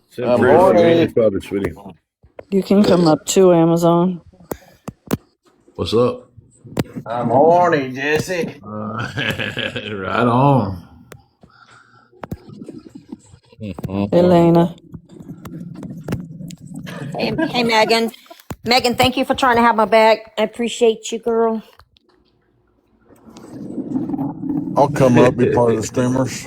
Send I'm prayers to you and your horny. father, sweetie. You can come up too, Amazon. What's up? I'm horny, Jesse. Right on. Elena. Hey, Megan. Megan, thank you for trying to have my back. I appreciate you, girl. I'll come up, be part of the streamers.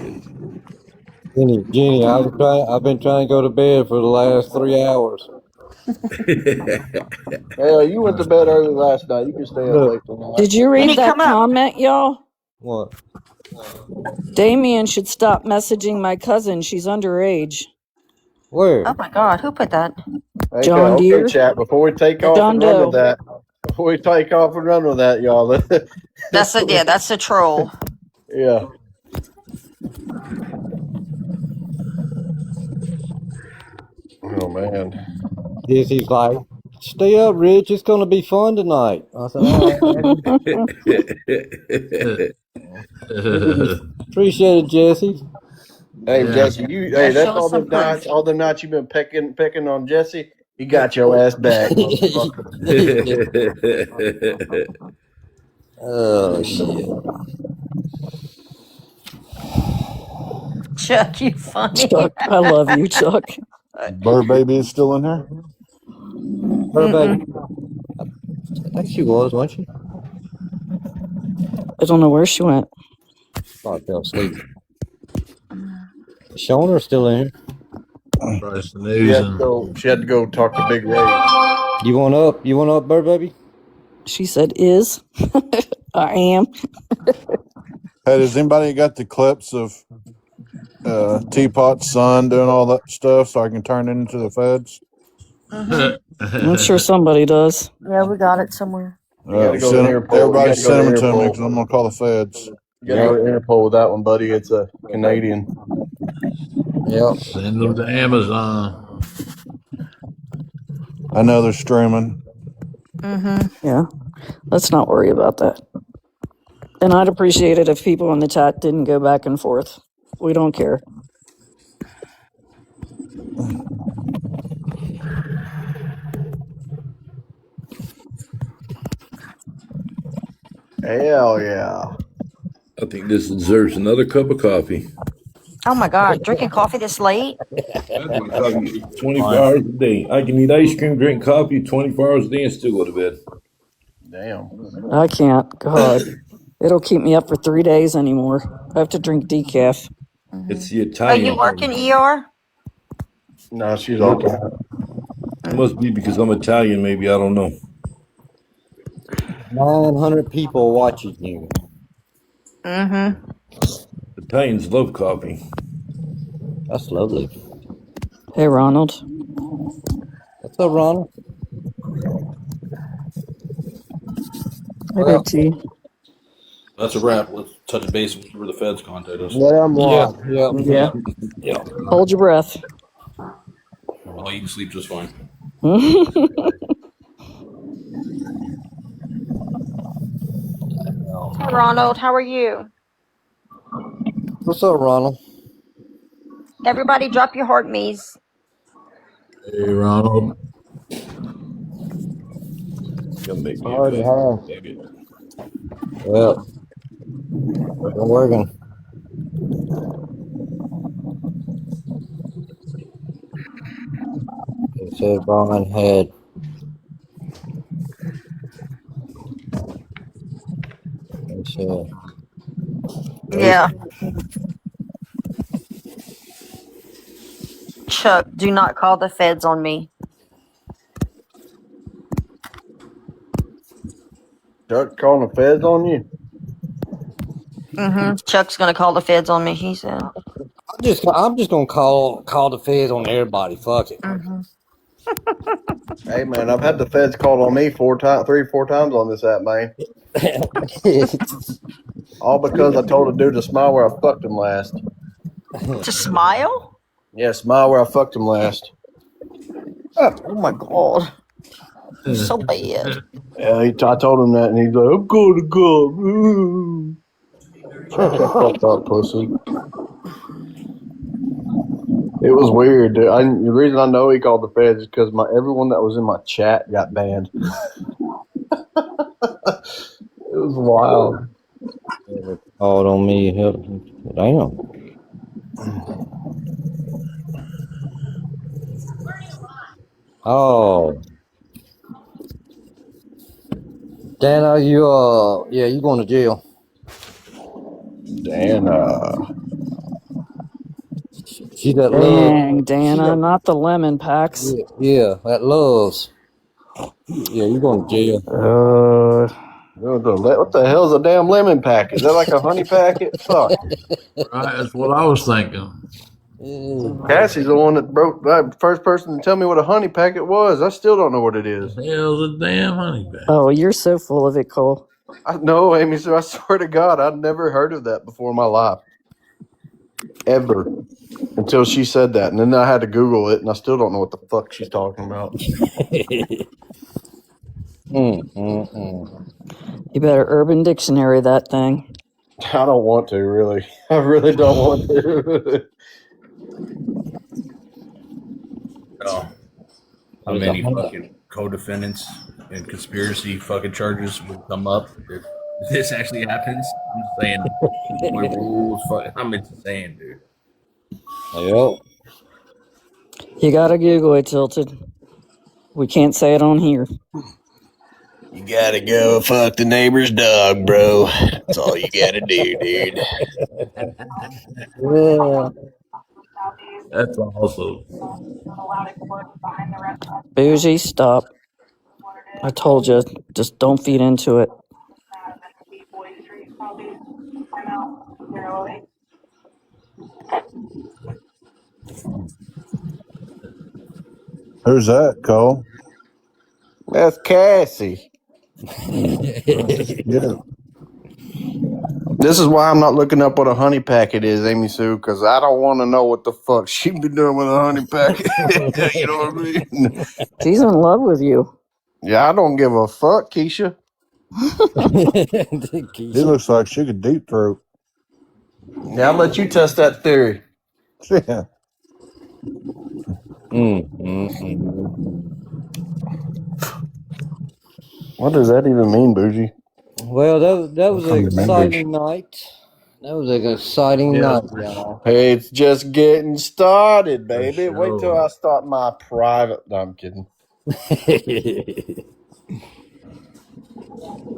Jenny, I've been trying to go to bed for the last 3 hours. Hell, you went to bed early last night. You can stay up Look, late tonight. Did you read Jenny, that come up. comment, y'all? what? Damien should stop messaging my cousin. She's underage. Where? Oh my God, who put that? Okay, John okay, Deere. chat. Before we take off John and run with Doe. that, y'all. That's a troll. Yeah. Oh man. He's like, stay up, Rich. It's going to be fun tonight. I said, all right, man. Appreciate it, Jesse. Hey Yeah. Jesse, Yeah, that's show us some proof. all the nights you've been picking on Jesse. He got your ass back, motherfucker. Oh, shit. Chuck, you funny. Chuck, I love you, Chuck. Bird baby is still in here. Her baby. Mm-mm. I think she was, wasn't she? I don't know where she went. Probably fell asleep. Shauna's still in here. Probably snoozing. She had to go talk to Big Ray. You want up? You want up, Bird Baby? She said, is. I am. Hey, does anybody got the clips of Teapot's son doing all that stuff so I can turn it into the feds? Mm-hmm. I'm sure somebody does. Yeah, we got it somewhere. You got to go to Interpol. You Everybody got to go to send them to me Interpol. because I'm going to call the feds. You got to go to Interpol with that one, buddy. It's a Canadian. Yep. Send them to Amazon. I know they're streaming. Mm-hmm. Yeah. Let's not worry about that. And I'd appreciate it if people in the chat didn't go back and forth. We don't care. Hell yeah. I think this deserves another cup of coffee. Oh my God, drinking coffee this late? I drink coffee 24 hours a day. I can eat ice cream, drink coffee 24 hours a day, and still go to bed. Damn. I can't. God. It'll keep me up for 3 days anymore. I have to drink decaf. It's the Are you Italian working part. ER? No, she's Nope. okay. It must be because I'm Italian, maybe. I don't know. 900 people watching you. Mm-hmm. Italians love coffee. That's lovely. Hey, Ronald. What's up, Ronald? Hey, Well, Big T. That's a wrap. Let's touch base where the feds contact us. Let him yeah, rock. yeah. Yeah. Yeah. Hold your breath. I'll eat and sleep just fine. Hi, Ronald. How are you? What's up, Ronald? Everybody drop your heart me's. Hey, Ronald. Gonna make me a Hard to fat have. nugget. Well, I'm working. It said Vonn had Yeah. Yeah. Chuck, do not call the feds on me. Chuck calling the feds on you? Chuck's gonna call the feds on me, he said. I'm just gonna call the feds on everybody. Fuck it. Hey man, I've had the feds called on me 4 times on this app, man. All because I told a dude to smile where I fucked him last. To smile? Yeah, smile where I fucked him last. Oh my god. So bad. Yeah, I told him that, and he's like, "I'm going to go." Shut the fuck up, pussy. It was weird, dude. The reason I know he called the feds is because everyone that was in my chat got banned. It was wild. Called on me. Damn. Oh. Dana, you going to jail. Dana. She that Dang, love. She Dana, that, not the lemon packs. yeah, that loves. Yeah, you going to jail. What the hell's a damn lemon packet? Is that like a honey packet? Fuck. Right, that's what I was thinking. Cassie's the one that broke that first person to tell me what a honey packet was. I still don't know what it is. The hell's a damn honey packet? Oh, you're so full of it, Cole. I know, Amy, so I swear to God, I'd never heard of that before in my life. Ever. Until she said that. And then I had to Google it, and I still don't know what the fuck she's talking about. You better Urban Dictionary that thing. I don't want to, really. I really don't want to. Oh. How many fucking co-defendants and conspiracy fucking charges would come up if this actually happens? I'm just saying, my rules. I'm insane, dude. Yep. You gotta Google it, Tilted. We can't say it on here. You gotta go fuck the neighbor's dog, bro. That's all you gotta do, dude. Yeah. That's awesome. Bougie, stop. I told you, just don't feed into it. Who's that, Cole? That's Cassie. Yeah. This is why I'm not looking up what a honey packet is, Amy Sue, because I don't want to know what the fuck she be doing with a honey packet. You know what I mean? She's in love with you. Yeah, I don't give a fuck, Keisha. He looks like she could deep throat. Yeah, I'll let you test that theory. Yeah. What does that even mean, Bougie? Well, that was an exciting night. That was an exciting night, y'all. Hey, it's just getting started, baby. Sure. Wait till I start my private. No, I'm kidding.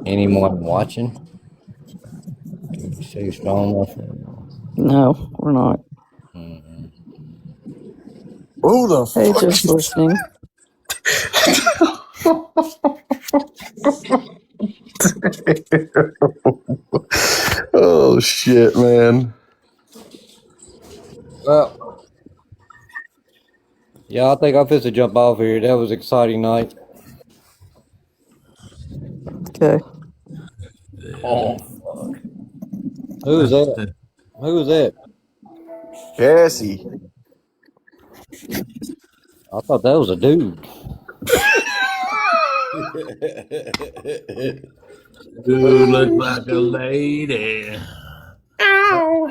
Anyone watching? Can you say strong enough? No, we're not. Who the Hey, fuck? just listening. Oh shit, man. Well, yeah, I think I'm supposed to jump off here. That was an exciting night. Okay. Oh fuck. Who was that? Who was that? Cassie. I thought that was a dude. Dude looks like a lady. Ow.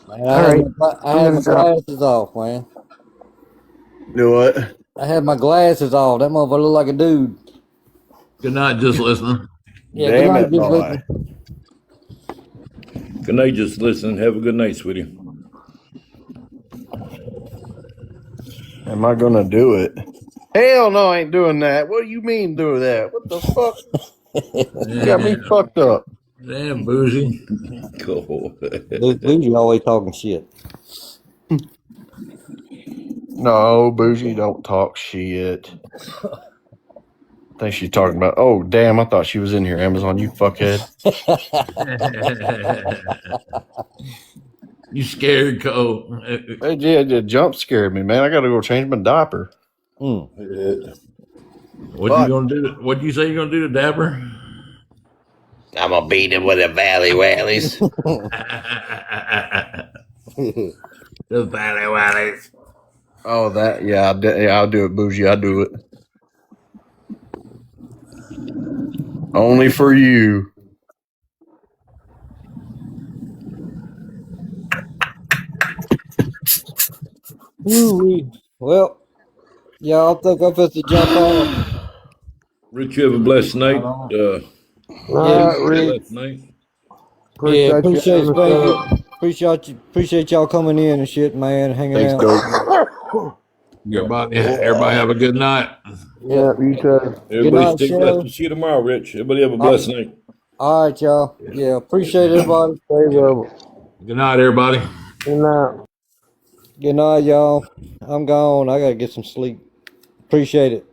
Man, I had my glasses off, man. Do what? I had my glasses off. That motherfucker looked like a dude. Good night, just listening. Yeah, Damn good it, night, just boy. listen. Good night, just listen. Have a good night, sweetie. Am I gonna do it? Hell no, I ain't doing that. What do you mean do that? What the fuck? You got me fucked up. Damn, Bougie. Go. Bougie always talking shit. No, Bougie don't talk shit. I think she's talking about. Oh, damn! I thought she was in here. Amazon, you fuckhead. You scared, Cole. It jump scared me, man. I got to go change my diaper. What you gonna do? What you say you gonna do to Dapper? I'm gonna beat him with a valley wallies. The Valley Wallies. Oh, that yeah, I'll do it, Bougie. I'll do it. Only for you. Woo-wee. Well, yeah, I think I'm supposed to jump off. Rich, you have a blessed night. All Yeah, right, Rick. Blessed night. yeah, Appreciate you having us up. appreciate y'all coming in and shit, man, hanging Thanks, out. dope. Everybody have a good night. Yeah, you too. Good Everybody night, stay blessed. Cheryl. We'll see you tomorrow, Rich. Everybody have a blessed night. All right, y'all. Yeah, appreciate everybody. Stay well. Good night, everybody. Good night. Good night, y'all. I'm gone. I gotta get some sleep. Appreciate it.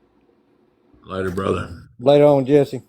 Later, brother. Later on, Jesse.